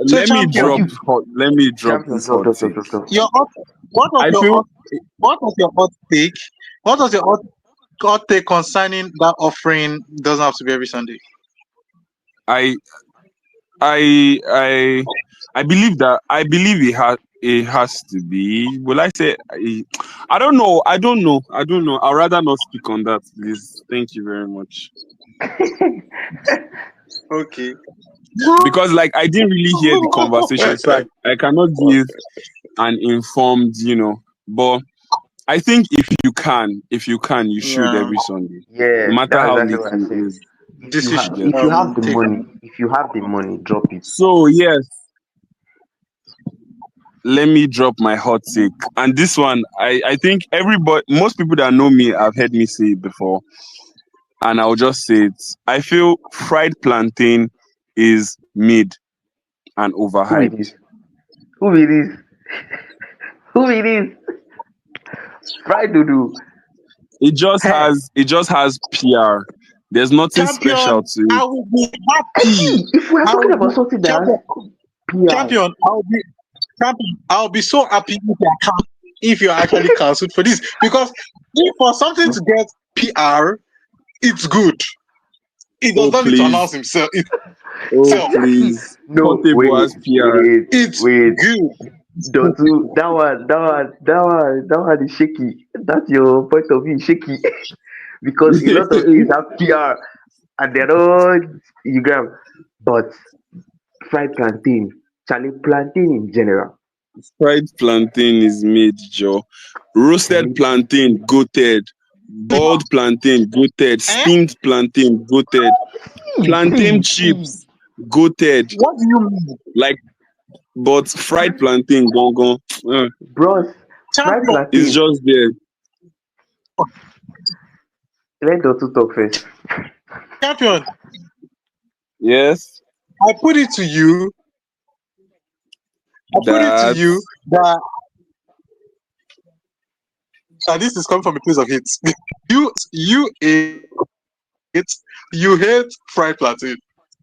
So Let me champion, But drop you, let me drop champion, this drop, hot drop, drop, take. drop, drop. your hot, I feel what was your hot take? What was your hot take concerning that offering? Doesn't have to be every Sunday. I I I I believe it has to be. Will I say I don't know. I don't know. I'd rather not speak on that, please. Thank you very much. Okay. Because like I didn't really hear the conversation, so I cannot give an informed, but I think if you can, you should Yeah. every Sunday. No Yes, matter that's how exactly little what I it said. is. Decision. You get. If you have the Take. money, drop it. So yes, let me drop my hot take. And this one, I think most people that know me have heard me say it before, and I'll just say it. I feel fried plantain is mid and Who it is? overhyped. Who it is? Who it is? Fried doodoo. Hey, It just has PR. There's nothing special Champion, to I it. will be see, happy. if we are I talking will about be something that has champion. PR, Champion, I'll be so happy if you're actually cancelled for this, because if for something to get PR, it's good. It does Oh not need to announce please. himself. Oh Itself, exactly. please. No, Portable has PR. it's wait. good. Dotu, that one is shaky. That's your point of view, shaky. Because a lot of things have PR and they're not you grab. But fried plantain, Charlie plantain in general. Fried plantain is made, Joe. Roasted Charlie, plantain, goated. Boiled plantain, goated. Eh? Steamed plantain, goated. Plantain see, chips, goated. What do you mean? Like, but fried plantain, gone. bros, fried Champion, It's plantain. just there. Let Dotu talk first. champion, Yes, I put it to you. I put it to that. you that this is coming from a place of hate. You you hate fried plantain,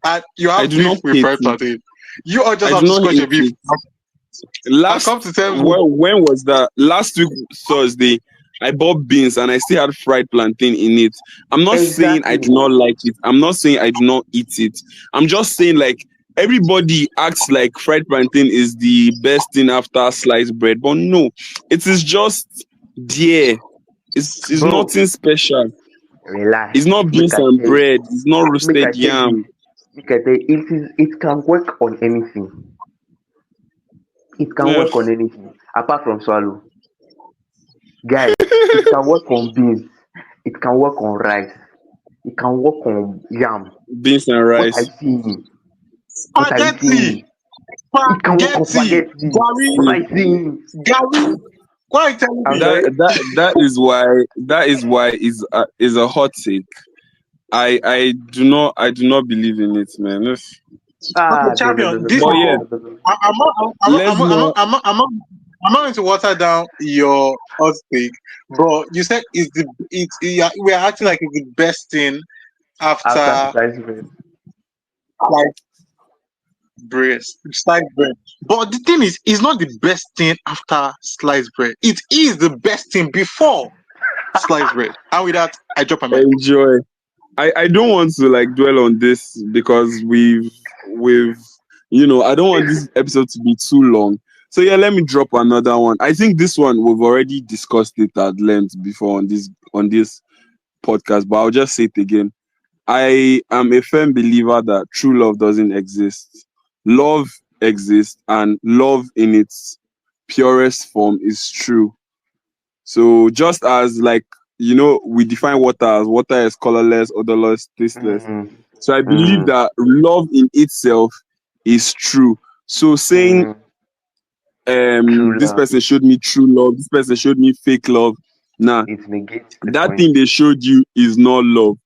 and you I have do beef not with hate fried it. plantain. You all just I have do to not squash your hate beef it. and come to terms with. Well, when was that? Last week Thursday, I bought beans and I still had fried plantain in it. I'm not saying I Exactly. do not like it. I'm not saying I do not eat it. I'm just saying like everybody acts like fried plantain is the best thing after sliced bread, but no, it is just there. It's Bro, nothing special. relax. It's not Make beans I and tell you. bread. It's not Make I roasted tell you. yam. Make I tell you. It can work on anything. It can Yeah, work on anything apart from swallow. Guy, it can work on beans. It can work on rice. It can work on yam. beans and What are rice. you saying? What are you Spaghetti, saying? It can work on spaghetti, spaghetti. What Gary, are you saying? Gary. Why are you telling I'm me? That sorry. that that is why is a hot take. I do not believe in it, man. Okay, Ah, no, no, no, champion. no, This no, But is yeah, no, no, no. I'm not. let's not. I'm not going to water down your hot take, but you said yeah, we're acting like it's the best thing After after sliced bread. like bread, sliced bread. But the thing is, it's not the best thing after sliced bread. It is the best thing before sliced bread. And with that, I drop my mic. Enjoy. I don't want to like dwell on this because we've I don't want this episode to be too long. So yeah, let me drop another one. I think this one we've already discussed it at length before on this podcast, but I'll just say it again. I am a firm believer that true love doesn't exist. Love exists, and love in its purest form is true. So just as like we define water is colorless, odorless, tasteless. Mm, So I believe mm, that love in itself is true. So saying mm. True this love. person showed me true love, this person showed me fake love. Nah, It negates the that point. thing they showed you is not love.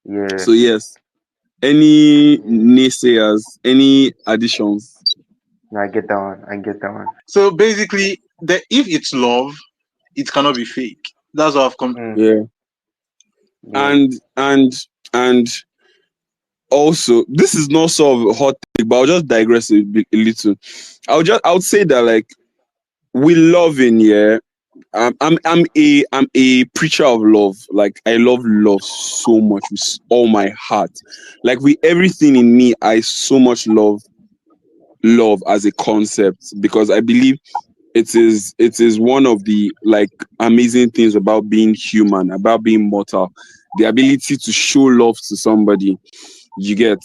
Yeah. So yes, any naysayers, any additions? I get that one. I get that one. So basically, if it's love, it cannot be fake. That's what I've come. Mm, Yeah, yeah. and also this is not sort of a hot take, but I'll just digress a little. I would say that like we loving, yeah. I'm a preacher of love. Like I love love so much with all my heart. Like with everything in me, I so much love as a concept because I believe it is one of the like amazing things about being human, about being mortal, the ability to show love to somebody. You get,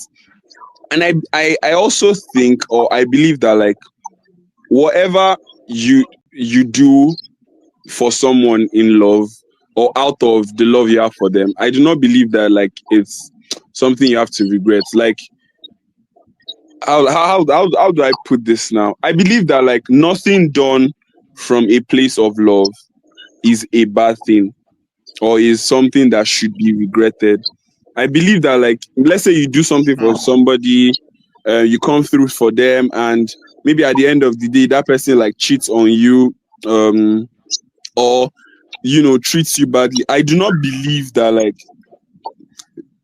and I also think or I believe that like whatever you do for someone in love or out of the love you have for them, I do not believe that like it's something you have to regret. Like how do I put this now? I believe that like nothing done from a place of love is a bad thing or is something that should be regretted. I believe that like let's say you do something for somebody, you come through for them, and maybe at the end of the day that person like cheats on you, or treats you badly. I do not believe that like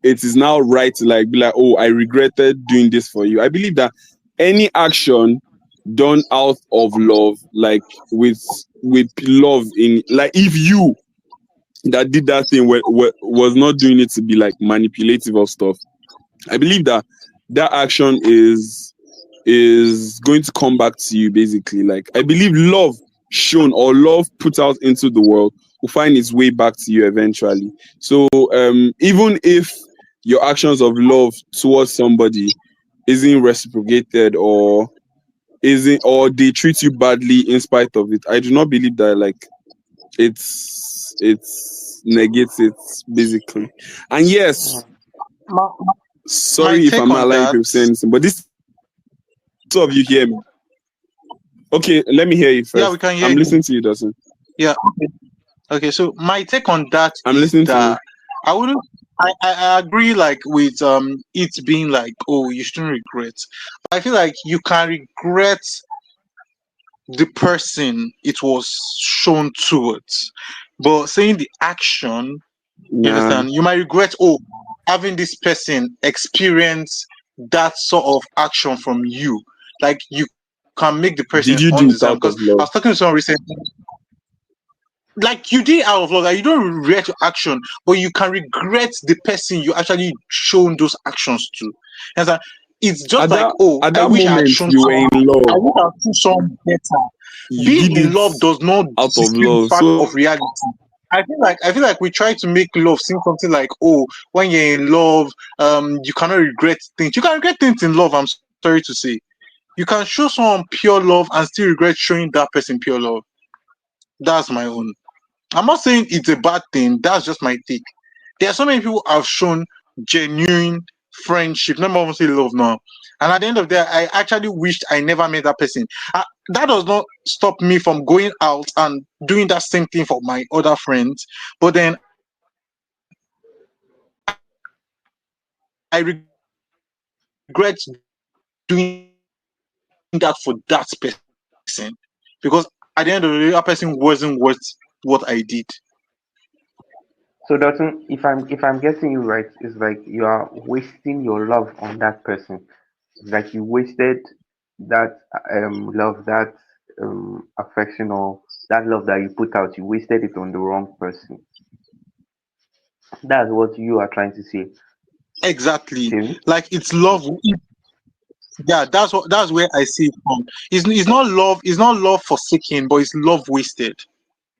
it is now right to like be like, oh, I regretted doing this for you. I believe that any action done out of love, like with love in, like if you that did that thing was not doing it to be like manipulative of stuff, I believe that that action is going to come back to you basically. Like I believe love shown or love put out into the world will find its way back to you eventually. So even if your actions of love towards somebody isn't reciprocated or they treat you badly in spite of it, I do not believe that like it's negates it basically. And yes, My, my sorry if take I'm not on allowing that. people to say anything, but this two of you hear me. Okay, let me hear you Yeah, we first. can hear I'm you. listening to you, Dawson. Yeah. Okay. So my take on that I'm is listening to you. that I wouldn't. I agree like with it being like, oh, you shouldn't regret. But I feel like you can regret the person it was shown towards, but saying the action, you Nah. understand, you might regret, oh, having this person experience that sort of action from you. Like you can make the person Did you understand. do Because it out I was of talking to love? someone recently, like you did out of love, like you don't regret your action, but you can regret the person you actually shown those actions to. And that it's just At like, that oh, at I that wish I had moment shown you were in someone, I love. wish I had shown someone better. You Being did in it love does not out of dispute the love. fact So of reality. I feel like we try to make love seem something like, oh, when you're in love, you cannot regret things. You can regret things in love, I'm sorry to say. You can show someone pure love and still regret showing that person pure love. That's my own. I'm not saying it's a bad thing. That's just my take. There are so many people have shown genuine friendship, not even say love now. And at the end of the day, I actually wished I never met that person. That does not stop me from going out and doing that same thing for my other friends. But then I regret doing that for that person because at the end of the day, that person wasn't worth what I did. So Dalton, if I'm getting you right, it's like you are wasting your love on that person. It's like you wasted that love, that affection, or that love that you put out. You wasted it on the wrong person. That's what you are trying to say, Exactly. Sherry. Like it's love. Yeah, that's where I see it from. It's not love. It's not love forsaken, but it's love wasted.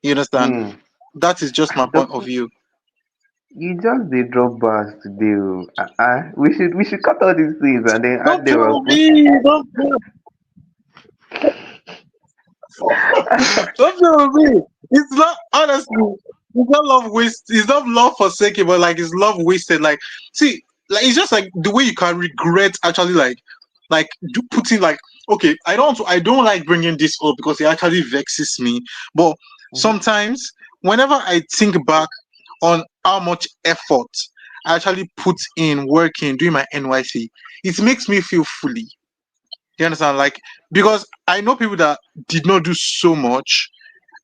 You understand? Hmm. That is just my point of Doctor, view. you just did drop bars today. Oh. We should cut all these things and then Don't add play them and with me. Don't play with me. It's not honestly. It's not love waste. It's not love forsaken, but like it's love wasted. Like see, like it's just like the way you can regret actually like do putting like okay. I don't like bringing this up because it actually vexes me. But put. sometimes whenever I think back on how much effort I actually put in working doing my NYC, it makes me feel fully. You understand? Like because I know people that did not do so much,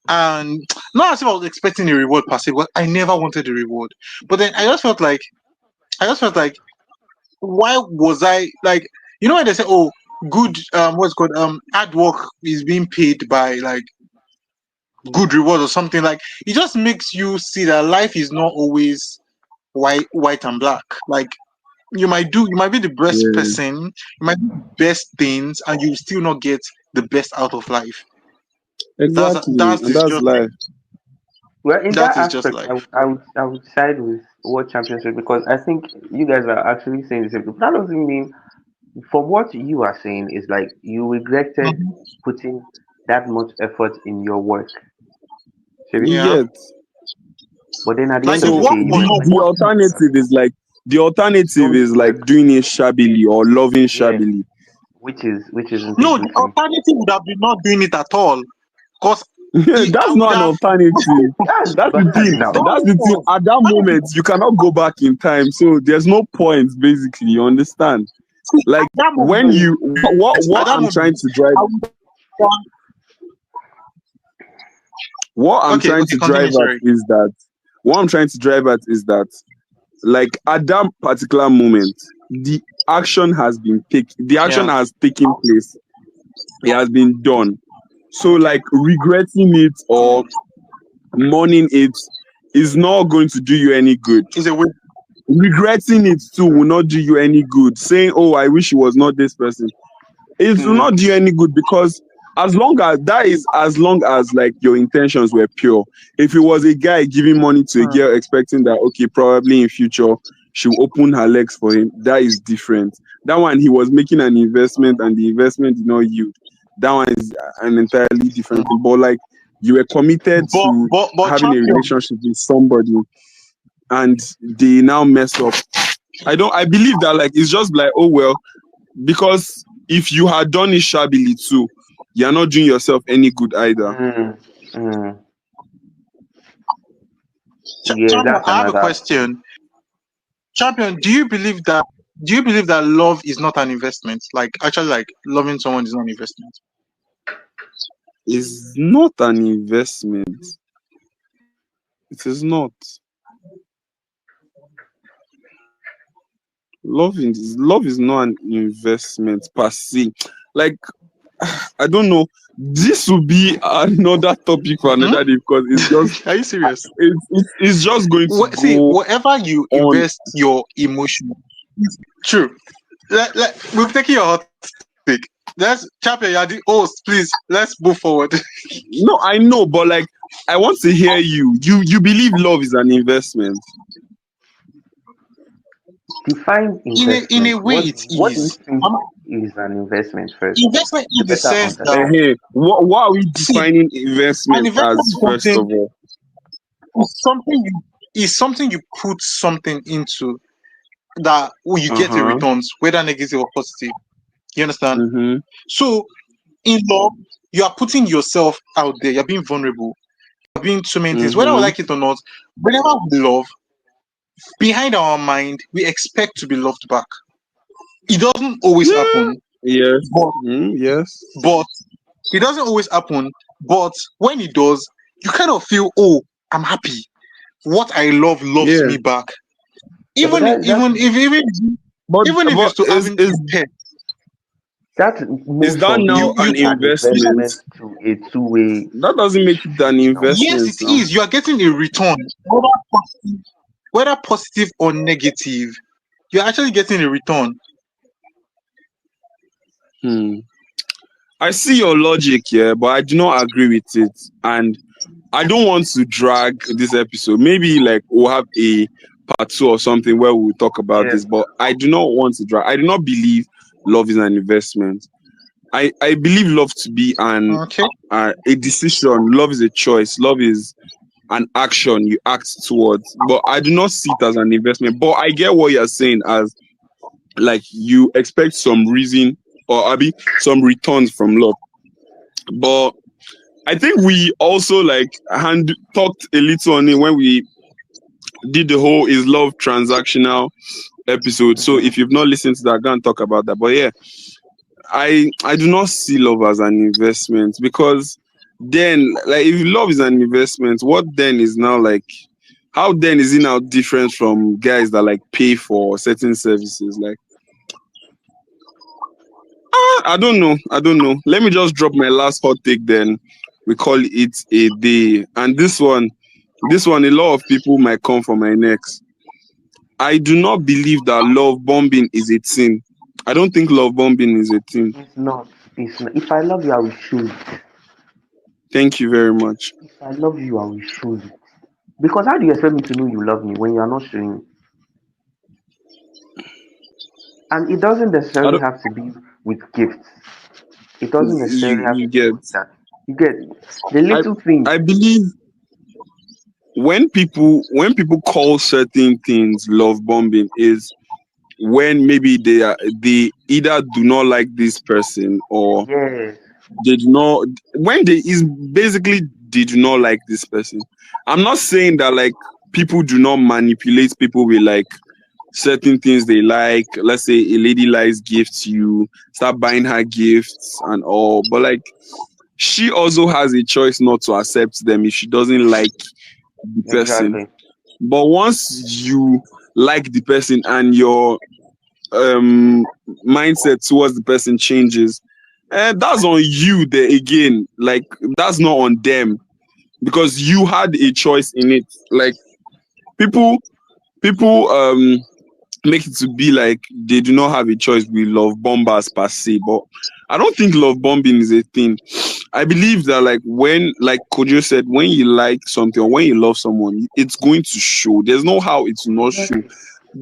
and not as if I was expecting a reward per se, but I never wanted a reward. But then I just felt like, why was I like, you know when they say, oh, good, what's called, hard work is being paid by like good reward or something like. It just makes you see that life is not always white and black. Like you might be the best Yeah, person, you might do the best things, and you still not get the best out of life. exactly, That and is that's just life. Well, in that that is just aspect, life. I would side with World Championship because I think you guys are actually saying the same thing. That doesn't mean, from what you are saying, is like you regretted Mhm. putting that much effort in your work, You Sherry. Yeah. get. But then at the Like end the of the So work day, you was were the not like, the worth it. alternative is like the alternative don't is do like work. doing it shabbily or loving Yeah, shabbily. which isn't a No, the good thing. alternative would have been not doing it at all. Because I That's would not an have. alternative. That's That's the bad thing. now. That's the thing. No, At that moment, you cannot go back in time. So there's no point, basically. You understand? see, Like at that when moment, you at what that I'm trying moment, to drive I would have. what I'm Okay, trying okay, to drive continue, at sorry. is that what I'm trying to drive at is that like at that particular moment, the the action Yeah. has taken place. It has been done. So Okay. like regretting it or mourning it is not going to do you any good. It's a way. Regretting it too will not do you any good. Saying, "Oh, I wish it was not this person," it will Mm, not do you any good because as long as like your intentions were pure. If it was a guy giving money to a Hmm. girl expecting that okay, probably in future she will open her legs for him, that is different. That one he was making an investment and the investment did not yield. That one is an entirely different thing. But like you were committed to But having a champion. relationship with somebody and they now mess up. I believe that like it's just like oh well, because if you had done it shabbily too, you're not doing yourself any good either. mm, mm. Yeah, Champion, that's I have a another. question. Champion, do you believe that love is not an investment? Like actually, like loving someone is not an investment. It's not an investment. It is not. Love is not an investment per se. Like I don't know. This will be another topic for Hmm? another day because it's just Are you serious? it's just going to See, go whatever you on. invest your emotion, true. We've taken your hot take. Let's champion. You're the host. Please, let's move forward. No, I know, but like I want to hear you. You believe love is an investment. Define In a investment. way, it What do you is. think Um, is an investment first investment to in the better sense that understand? What are we see, defining an investment investment as is first of all? something you is something you put something into that you get a Uh-huh. returns, whether negative or positive. You understand? Mm-hmm. So in love, you are putting yourself out there. You're being vulnerable. You're being so many things. Whether we Mm-hmm. like it or not, whenever we love, behind our mind, we expect to be loved back. It doesn't always Yeah. happen, Yes. but Yes. but it doesn't always happen. But when it does, you kind of feel, oh, I'm happy. What I love loves Yeah. me back. Yeah, but Even that even if But even if but it's to is having a is pet. That Is moves that from now being You an an investment? investment to a two-way That doesn't make it an street now. yes, investment it now. is. You are getting a return, whether positive or negative. You're actually getting a return. Hmm. I see your logic here, but I do not agree with it. And I don't want to drag this episode. Maybe like we'll have a part two or something where we'll talk about Yeah. this, but I do not want to drag. I do not believe love is an investment. I believe love to be Okay. a decision. Love is a choice. Love is an action you act towards. But I do not see it as an investment. But I get what you're saying as like you expect some reason or Abby some returns from love. But I think we also like talked a little on it when we did the whole is love transactional episode. So Mhm. if you've not listened to that, go and talk about that. But yeah, I do not see love as an investment because then like if love is an investment, what then is now like how then is it now different from guys that like pay for certain services? Like I don't know. I don't know. Let me just drop my last hot take then. We call it a day. And this one, a lot of people might come for my necks. I do not believe that love bombing is a thing. I don't think love bombing is a thing. It's not. It's not. If I love you, I will show it. Thank you very much. If I love you, I will show it. Because how do you expect me to know you love me when you are not showing it? And it doesn't I necessarily don't. have to be with gifts. It doesn't necessarily have You to be get. with that. You get the I little things. I believe when people call certain things love bombing is when maybe they either do not like this person or Yes, they do not when they is basically they do not like this person. I'm not saying that like people do not manipulate people with like certain things they like. Let's say a lady likes gifts, you start buying her gifts and all, but like she also has a choice not to accept them if she doesn't like the person. exactly. But once you like the person and your um mindset towards the person changes, that's on you there again. Like that's not on them because you had a choice in it. Like people make it to be like they do not have a choice with love bombers per se, but I don't think love bombing is a thing. I believe that like when like Kojo said, when you like something or when you love someone, it's going to show. There's no how it will not show. Exactly.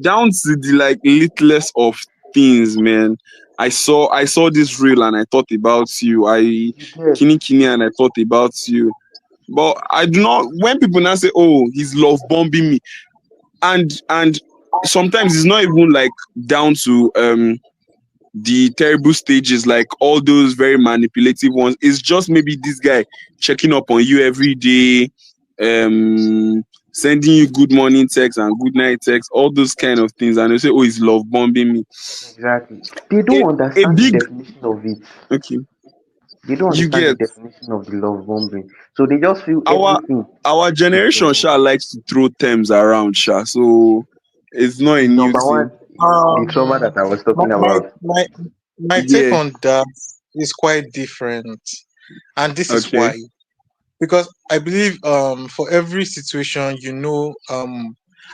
Down to the like littlest of things, man. I saw this reel and I thought about you. I You get kini and I thought about you. But I do not when people now say, oh, he's love bombing me, and sometimes it's not even like down to the terrible stages, like all those very manipulative ones. It's just maybe this guy checking up on you every day, sending you good morning text and good night text, all those kind of things, and they say, oh, he's love bombing me. exactly. They a, don't a understand the big definition of it. okay, They don't you understand the get definition of the love bombing. So they just feel our everything our is generation love. sha likes to throw terms around sha, so it's not a new Number one, thing. the trauma Um, that I was my talking my about. my, my take Yeah, on that is quite different, and this is okay, why. Because I believe for every situation,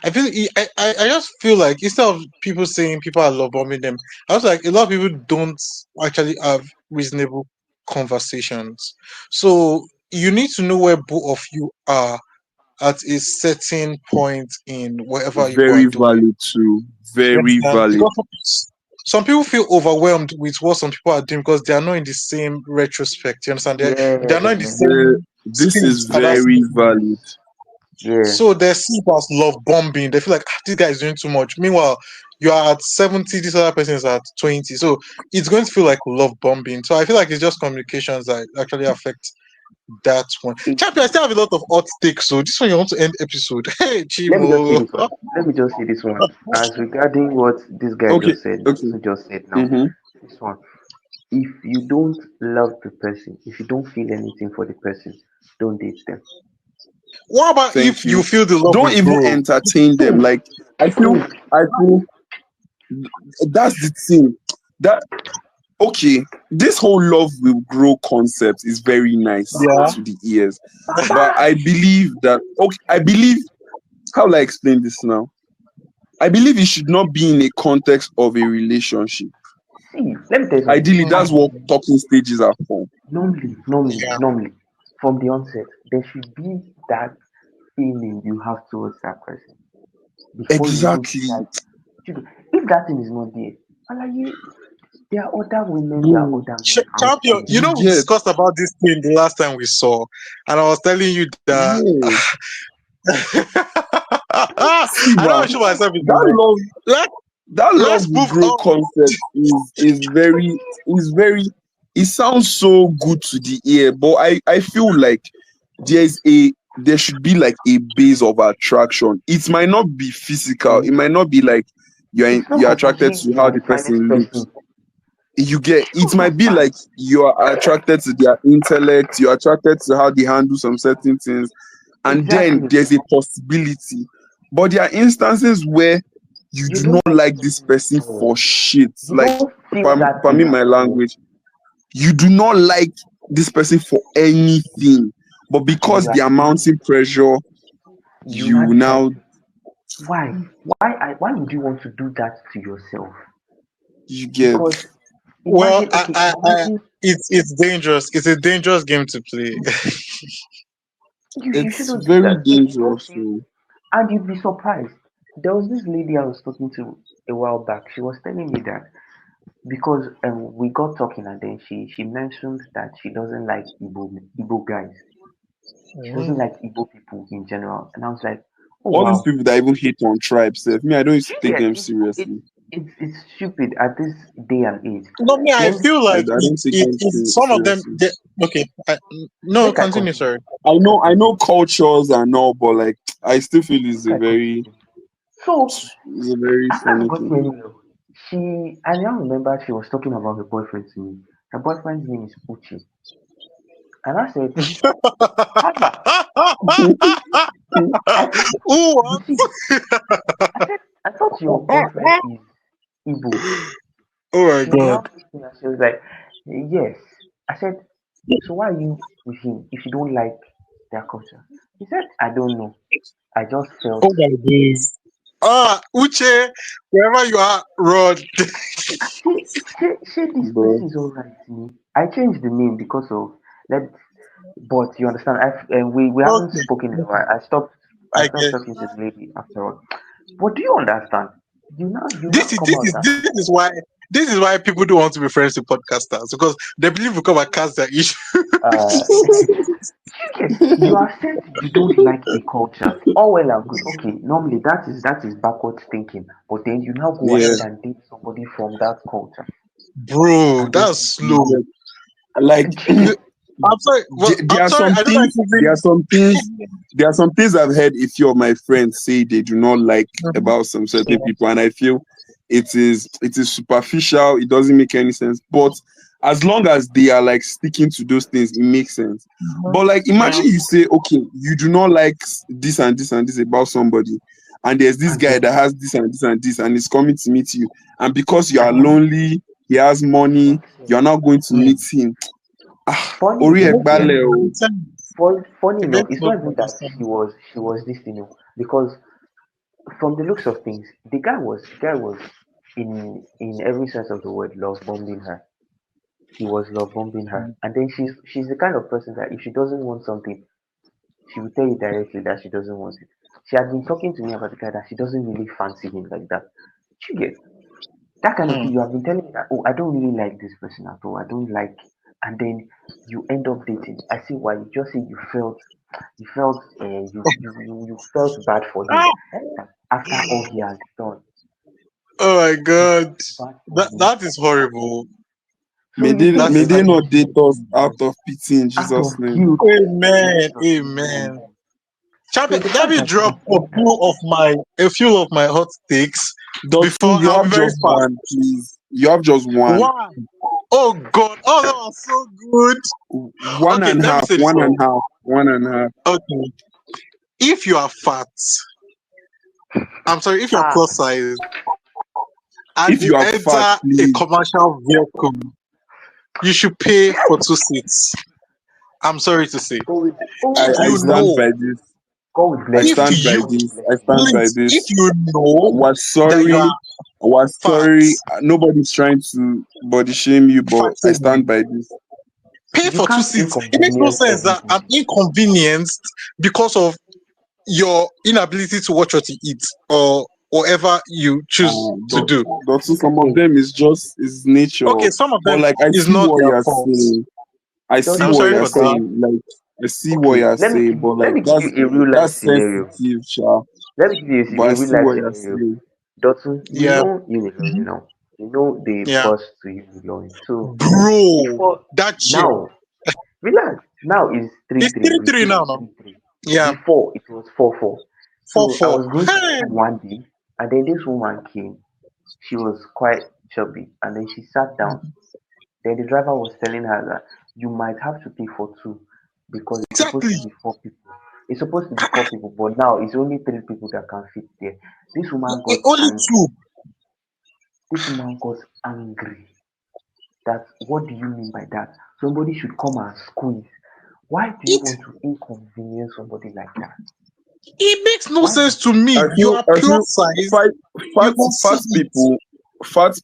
I feel I just feel like instead of people saying people are love bombing them, I was like a lot of people don't actually have reasonable conversations. So you need to know where both of you are at a certain point in whatever you are very doing. valid too, You very understand? valid. Because some people feel overwhelmed with what some people are doing because they are not in the same retrospect. You understand? They're not in the Yeah, The, same this space is at that very same time. valid. yeah. So they see it as love bombing. They feel like this guy is doing too much. Meanwhile, you are at 70, this other person is at 20. So it's going to feel like love bombing. So I feel like it's just communications that actually affect that one. It, Champion, I still have a lot of hot takes. So this one you want to end episode. Hey, let me just say Chimo. this one. Let me just say this one. As regarding what this guy Okay, just said, okay. Dosu just said now. Mm-hmm. This one. If you don't love the person, if you don't feel anything for the person, don't date them. What about Thank if you you. feel the love Don't with even bro? entertain them. Don't, Like I feel, don't. I feel that's the thing. That okay, this whole love will grow concept is very nice Yeah. to the ears, but Baba, I believe that, okay, I believe, how will I explain this now? I believe it should not be in a context of a relationship. see, let me tell you something. Ideally, that's what Mm, talking stages are for. yeah. Normally, from the onset, there should be that feeling you have towards that person before you even Exactly. decide. If that thing is not there, alaye, there are other women, there are Bro, other men out Champion, there. you you know we get, discussed about this thing the last time we saw, and I was telling you that yeah. See, I don't want man, to show myself in the that light. love, Let that love Let's will move grow on. concept is very, it sounds so good to the ear, but I feel like there should be like a base of attraction. It might not be physical, See, it might not be like it's not you're attracted compulsory to you how are the the finest person looks. person. You get, You it might be understand? like you are attracted to their intellect, you're attracted to how they handle some certain things, and then Exactly. there's a possibility. But there are instances where you You do not don't like the like this person person at all. for shit. You Like, don't feel that thing permit at my all. language, you do not like this person for anything, but because You they are are still mounting pressure, you you now decide now, to why? Why would you want to do that to yourself? you get, Because Well, imagine, okay, imagine it's dangerous. It's a dangerous game to play. you it's shouldn't do very that. So you just dangerous. feel, Oh. and you'd be surprised. There was this lady I was talking to a while back. She was telling me that because we got talking, and then she mentioned that she doesn't like Igbo guys. She doesn't Mm. like Igbo people in general. And I was like, oh All these wow. people that even hate on tribes, me, I don't used to You take get them it, it seriously. it's stupid at this day and age. No, me, I Then feel I like don't take them some of them. seriously. Okay, no, make I continue. continue. Sorry. Make I I know continue. cultures and all, but like I still feel Make I continue. So it's a very after we funny got thing. married, I now remember she was talking about her boyfriend to me. Her boyfriend's name is Uchi. And I said, Haba, I said, Who you what? see, I said, I thought your boyfriend is Igbo. Oh my She now god. looked at me and she was like, yes. I said, so why are you with him if you don't like their culture? He said, I don't know. I just felt Oh my days. Uche, wherever you are, run. say this Bro. person is alright to me. I changed the name because of that, but you understand, we haven't Okay, spoken in a okay, while. I I stopped guess. talking to the lady after all. But do you understand? You This now is come this out is and this is why this is why people don't want to be friends with podcasters because they believe we come and cast their issue. uh you have said you don't like a culture. All well and good. Okay, normally that is backwards thinking. But then you now go Yeah. ahead and date somebody from that culture. Bro, And then that's You slow. get, like The- I'm sorry. Well, there I'm are sorry. some I don't like things there are using. some things there are some things I've heard a few of my friends say they do not like Mhm. about some certain Yeah. people, and I feel it is superficial, it doesn't make any sense. But as long as they are like sticking to those things, it makes sense. Mhm. But like Yeah. imagine you say, okay, you do not like this and this and this about somebody, and there's this and guy then that has this and this and this, and he's coming to meet you, and because you are and then lonely, he has you money, you're accept. not going to Mm. meet him. Ah, Funny orí ẹ̀ enough, yeah. gbálẹ̀ o. I'm telling you, Funny it enough, makes it's no not even that understand. she was this thing, because from the looks of things, the guy was in every sense of the word love bombing her. He was love bombing her, and then she's the kind of person that if she doesn't want something, she will tell you directly that she doesn't want it. She had been talking to me about the guy that she doesn't really fancy him like that. You get that kind of thing. Mm. You have been telling me that, oh, I don't really like this person at all. I don't like, and then you end up dating. I see why. You just say you felt bad for him. Ah! That after all he has done, Oh my you god, felt bad for that him. is horrible. So you May felt That they, is may bad they for not him date us out of pity in out Jesus' of name. guilt. In amen, Jesus' amen. name. So Champion, the let fact me that you drop are saying that, a few of my hot takes Dotun, before you I'll be have very just fast. one, please. You have just one. One. Oh God! Oh, that was so good. One Okay, and a let me half, say this one and one. a half, one and a half. Okay, if you are fat, I'm sorry, if you're ah, plus size and If you you are enter fat, a please. commercial vehicle, you should pay for 2 seats. I'm sorry to say. Go with I, If go I you with stand know, by blessing. this. Go with I if blessing. stand by you, Go with this. I blessing. stand by please, if this. you know Was that you sorry. are Was fat, sorry. Nobody's trying to body shame you, but fat I stand shaming, by this. pay You for two can't seats. It makes no inconvenience sense that I'm everybody. inconvenienced because of your inability to watch what you eat or whatever you choose to But do. some of Hey, them is nature. Okay, some of But them like I is see not what their you're fault. saying. I see I'm Dotun, what sorry you're for that. okay, saying. Like I see what okay. you're saying, but Let like me give you a real life that's scenario. sensitive, Sha. Let me give you But I a real see life what you're scenario. saying. Dotun, you Yeah. know Unilorin Mhm. now. You know the Yeah. bus to Unilorin. So Bro, before that shit. now, relax. Now is It's 3-3. three We three still now, be no? 3-3. Yeah. Before it was 4-4. Four So I four. was going to Hey. school one day, and then this woman came. She was quite chubby, and then she sat down. Then the driver was telling her that you might have to pay for two because it's supposed Exactly. to be 4 people. It's supposed to be 4 people, but now it's only 3 people that can fit there. This woman got Only angry. two. This woman got angry. That what do you mean by that? Somebody should come and squeeze. Why do you It want to inconvenience somebody like that? it makes no Why do sense to me. You are I feel plus size. fat You fat can fat see it.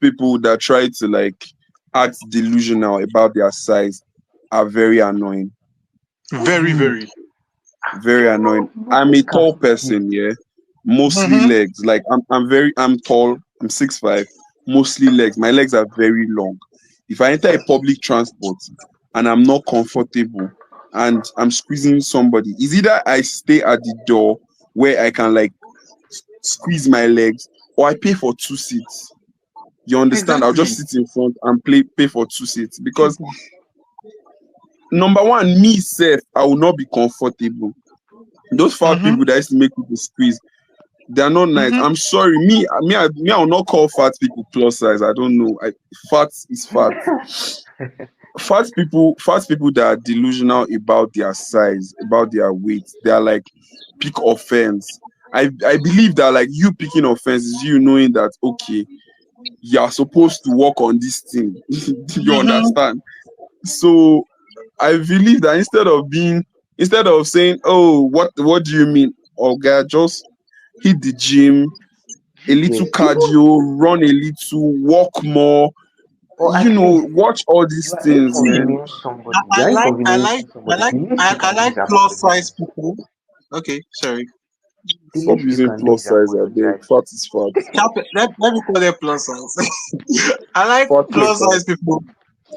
people that try to like act delusional about their size are very annoying. what do Very, you mean? very. Very annoying. I'm Nobody a can tall fit there. person, yeah. Mostly Mm-hmm. legs. Like I'm tall. I'm 6'5". Mostly legs. My legs are very long. If I enter a public transport and I'm not comfortable and I'm squeezing somebody, is either I stay at the door where I can like squeeze my legs, or I pay for 2 seats. You understand? I'll just Exactly. sit in front and pay for 2 seats because number one, me self, I will not be comfortable. Those fat Mm-hmm. people that used to make people squeeze, they are not nice. Mm-hmm. I'm sorry. I will not call fat people plus size. I don't know. Fat is fat. Fat people that are delusional about their size, about their weight, they are like pick offense. I believe that like you picking offense is you knowing that okay, you are supposed to work on this thing. You Mm-hmm. understand? So I believe that instead of saying, "Oh, what do you mean?" Okay, just hit the gym, a You little get even cardio, run a little, walk more. or at least Watch all you these are things, man. inconveniencing somebody. I, You I are like I like inconveniencing I somebody. like The least I, you I can do like is plus size apologize. people. Okay, sorry. The Stop least you using can do plus is size, I beg. apologize. Fat is fat. Let me call them plus size. I like Fat is plus fat. size people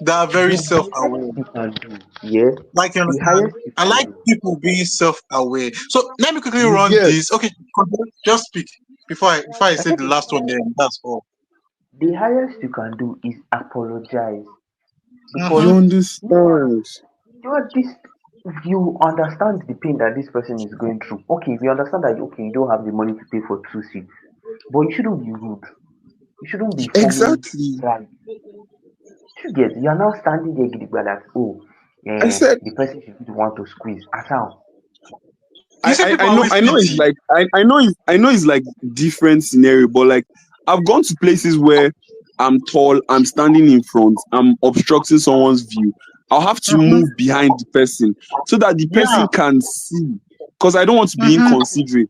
that are very The self-aware. highest you can do, yeah. Like you The understand? highest you I can like do. people being self-aware. So let me quickly You run get. this. Okay, just speak before I say the last one. Then that's all. The highest you can do is apologize because You Mm-hmm. you are understand? you are this you understand the pain that this person is going through. Okay, we understand that okay you don't have the money to pay for 2 seats, but you shouldn't be rude. You shouldn't be forming Exactly. right. You get you are now standing there gidigba that oh I said the person should be the one to squeeze. As how? You say people are always I know it's petty. like I know it's like different scenario, but like I've gone to places where I'm tall, I'm standing in front, I'm obstructing someone's view. I'll have to Mm-hmm. move behind the person so that the Yeah. person can see. Because I don't want to be Mm-hmm. inconsiderate.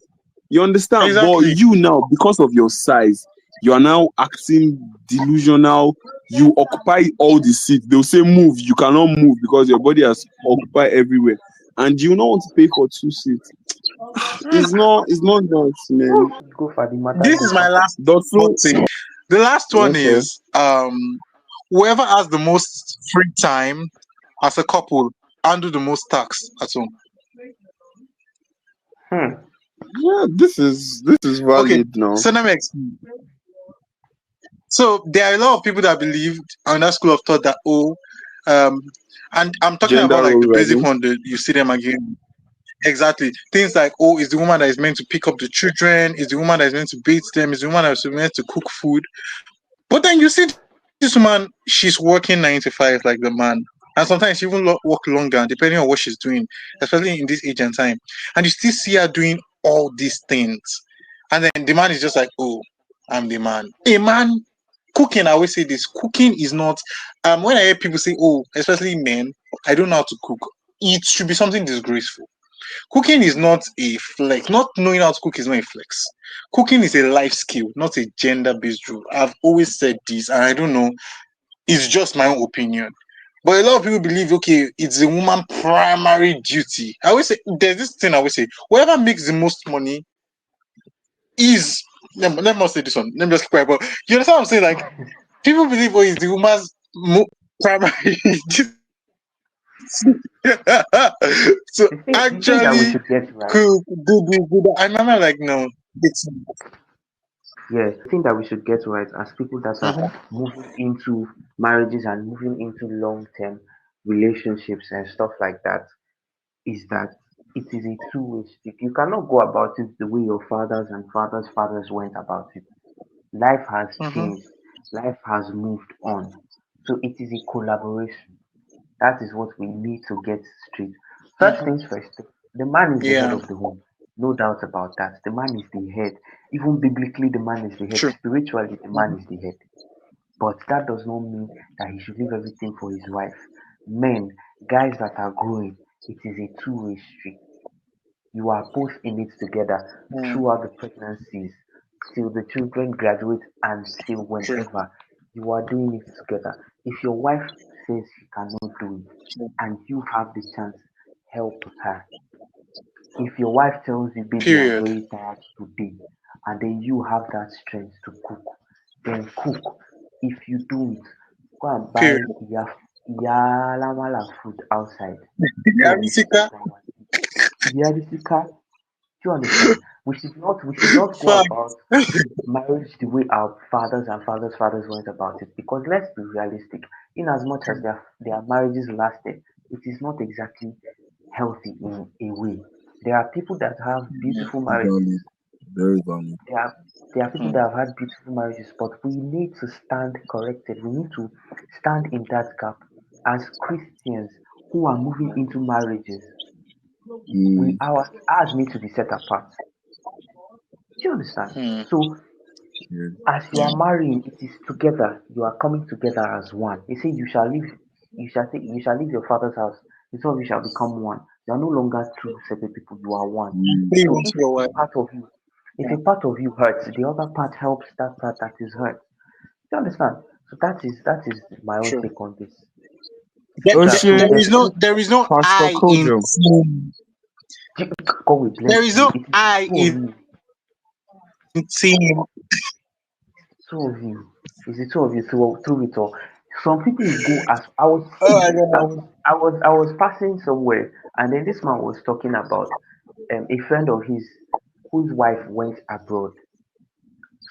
You understand? But Exactly. you now, because of your size, you are now acting delusional. You occupy all the seats. They'll say move, you cannot move because your body has occupied everywhere. And you don't want to pay for 2 seats. It's not nice, man. Go for the matter, This go is my for. last hot Dotsu, take. The last one okay. is whoever has the most free time as a couple handle the most tax at home. Hmm. Yeah, this is Okay, valid now. so let me explain. So there are a lot of people that believe on that school of thought that um, and I'm talking about Gender like the roles, I basic mean. one that you see them again. Exactly. Things like, oh, is the woman that is meant to pick up the children, is the woman that is meant to bathe them, is the woman that is meant to cook food. But then you see this woman, she's working 9 to 5 like the man. And sometimes she even work longer depending on what she's doing, especially in this age and time. And you still see her doing all these things. And then the man is just like, oh, I'm the man. A man cooking, I always say this: cooking is not. When I hear people say, "Oh, especially men, I don't know how to cook," it should be something disgraceful. Cooking is not a flex. Not knowing how to cook is not a flex. Cooking is a life skill, not a gender-based rule. I've always said this, and I don't know. It's just my own opinion. But a lot of people believe, okay, it's a woman primary duty. I always say there's this thing I always say: whoever makes the most money is. Let me not say this one. Let me just keep quiet. But you understand what I'm saying? Like people believe, oh, it's the woman's primary duty. So The thing that we actually, should get right, cook, do this, do that. I remember like, no, it's. yeah, the thing that we should get right as people that are Mhm, moving into marriages and moving into long-term relationships and stuff like that is that it is a two-way street. You cannot go about it the way your fathers and fathers' fathers went about it. Life has mhm, changed. Life has moved on. So it is a collaboration. That is what we need to get straight. First mhm. things first, the man is the head Yeah, of the home. No doubt about that. The man is the head. Even biblically, the man is the head. true. Spiritually, the man Mhm, is the head. But that does not mean that he should leave everything for his wife. Men, guys that are growing, it is a two-way street. You are both in it together mm, throughout the pregnancies, till the children graduate, until true, whenever. You are doing it together. If your wife says she cannot do it true. and you have the chance, help her. If your wife tells you, baby, I'm Period. very tired today, and then you have that strength to cook, then cook. If you don't, go and Period. buy yalamala food outside. Go and eat Arisika, it and realistica. Do you understand? We should not go fuck. about marriage the way our fathers and fathers' went about it. Because let's be realistic, in as much as their marriages lasted, it is not exactly healthy in a way. There are people that have Mm, beautiful marriages. Valid, very valid. There are there are people mm, that have had beautiful marriages, but we need to stand corrected. We need to stand in that gap as Christians who are moving into marriages. Mm, Ours need to be set apart. Do you understand? mm, So yeah. as you are marrying, it is together. You are coming together as one. He said, you shall leave your father's house. The two of you shall become one. You are no longer two separate people. You are one. Mm, Three So months to your wife. if Yeah. a part of you hurts, the other part helps that part that is hurt. Do you understand? So that is my own True. take on this. There, So there, that Oshe, there let's is no there is no Pastor I in Kojo. team. God will bless There is you. no It is the I two of in you. team. Two of you. It's the two of you through it all. Some people will go as I was Oh, I see, don't know. I was passing somewhere and then this man was talking about a friend of his whose wife went abroad.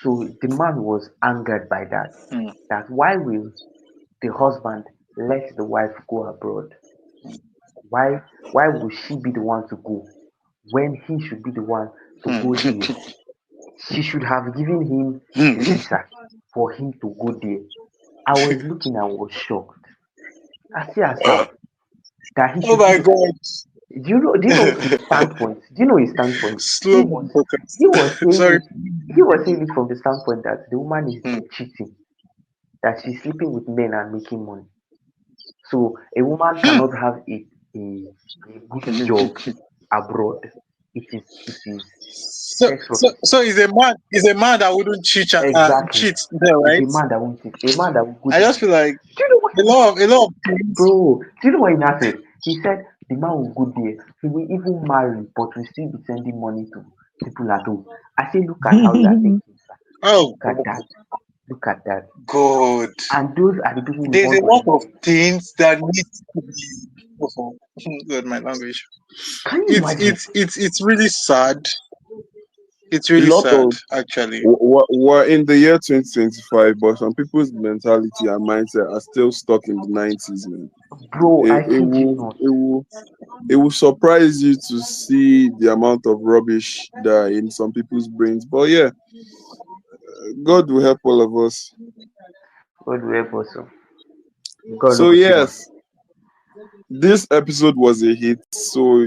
So the man was angered by that. Mm, That why will the husband let the wife go abroad? Why will she be the one to go when he should be the one to mm, go there? She should have given him mm. visa for him to go there. I was looking, I was shocked. I see herself that he Oh should be my the. god. Do you know his standpoint? Do you know his standpoint? He Slow was focus. he was saying Sorry. it he was saying it from the standpoint that the woman is Mm, cheating, that she's sleeping with men and making money. So a woman mm, cannot have a, a good mm. job abroad. It is So, sex so, workers. so is a man that wouldn't Exactly. cheat there, It's right? a man that won't cheat. A man that will go I there. just feel like Do you know what a lot of things. bro? Do you know what he now said? He said the man will go there. He will even marry, but will still be sending money to people at home. I say, look at how you are thinking, sir. Oh Look at that. Look at that. God, And those are the people we there's a want on lot the of team. things that need to be. Oh, God, my language. Can you It's imagine? it's it's it's really sad. It's A really lot sad, of actually. we're in the year 2025, but some people's mentality and mindset are still stuck in the 90s, man. Bro, It, I it kid you will not. it will it will surprise you to see the amount of rubbish that are in some people's brains. But yeah, God will help all of us. God will help us. Oh. God no So go save us. yes, this episode was a hit. So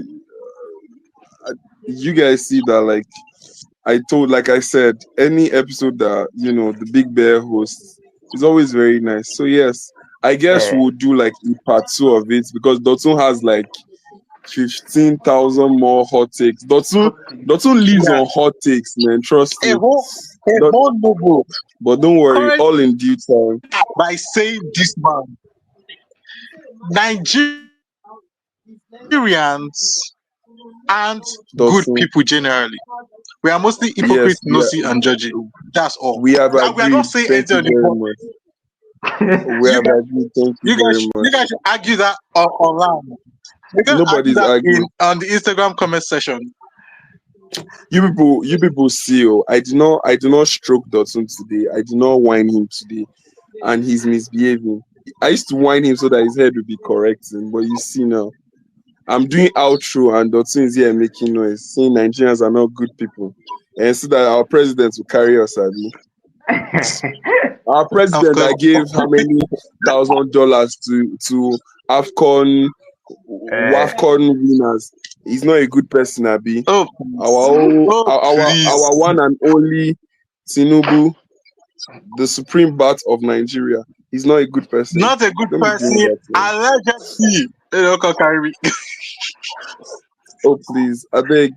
you guys see that, like I said, any episode that the Big Bear hosts, It's always very nice. So yes, I guess Eh, we'll do like a part two of it because Dotun has like 15,000 more hot takes. Dotun lives Yeah, on hot takes, man. Trust a me. whole a Dot- whole novel. but don't worry, Current all in due time. by saying this man, Nigerians aren't good Dotun. people generally. We are mostly Yes, hypocrites, nosy, and judgy. That's all. we have And we are not agreed. saying Thank anything you on the very phone. much. We You have guys, agreed. Thank you very you much. guys should argue that online. You can argue Nobody's that in arguing. on the Instagram comment section. You people see, oh, I do not stroke Dotun today. I do not whine him today, and he's misbehaving. I used to whine him so that his head would be correcting, but you see now, I'm doing outro and Dotun is here making noise, saying Nigerians are not good people, and so that our president will carry us, Abi. Our Of president course. that gave how many $1,000 to AFCON eh, WAFCON winners. He's not a good person, Abi. Oh Our please. own, Oh our please. one and only Tinubu, the supreme bat of Nigeria. He's not a good person. Not a good Don't be doing person. that to him. Allegedly. They don't call carry me. Oh please, I beg.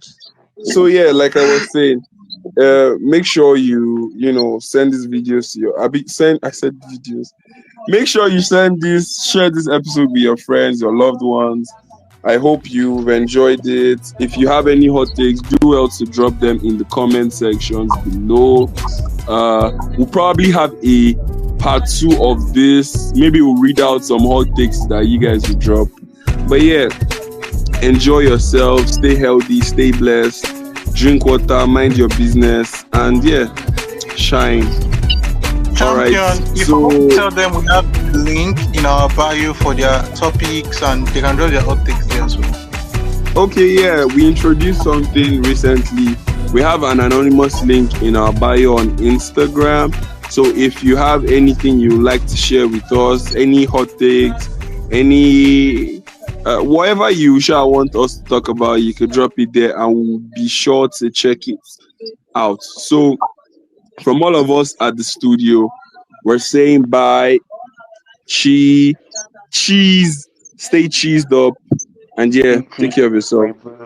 So yeah, like I was saying, make sure you send these videos to your. I said videos. Make sure you share this episode with your friends, your loved ones. I hope you've enjoyed it. If you have any hot takes, do well to drop them in the comment sections below. We'll probably have a part two of this. Maybe we'll read out some hot takes that you guys will drop. But yeah, enjoy yourself, stay healthy, stay blessed, drink water, mind your business, and yeah, shine. All right. Champion, if I So want to tell them we have a link in our bio for their topics and they can draw their hot takes there as well. okay, yeah, we introduced something recently. We have an anonymous link in our bio on Instagram. So if you have anything you would like to share with us, any hot takes, any whatever you shall want us to talk about, you could drop it there and we'll be sure to check it out. So from all of us at the studio, we're saying bye. Cheese, stay cheesed up, and yeah, eat take it, care of yourself. my brother.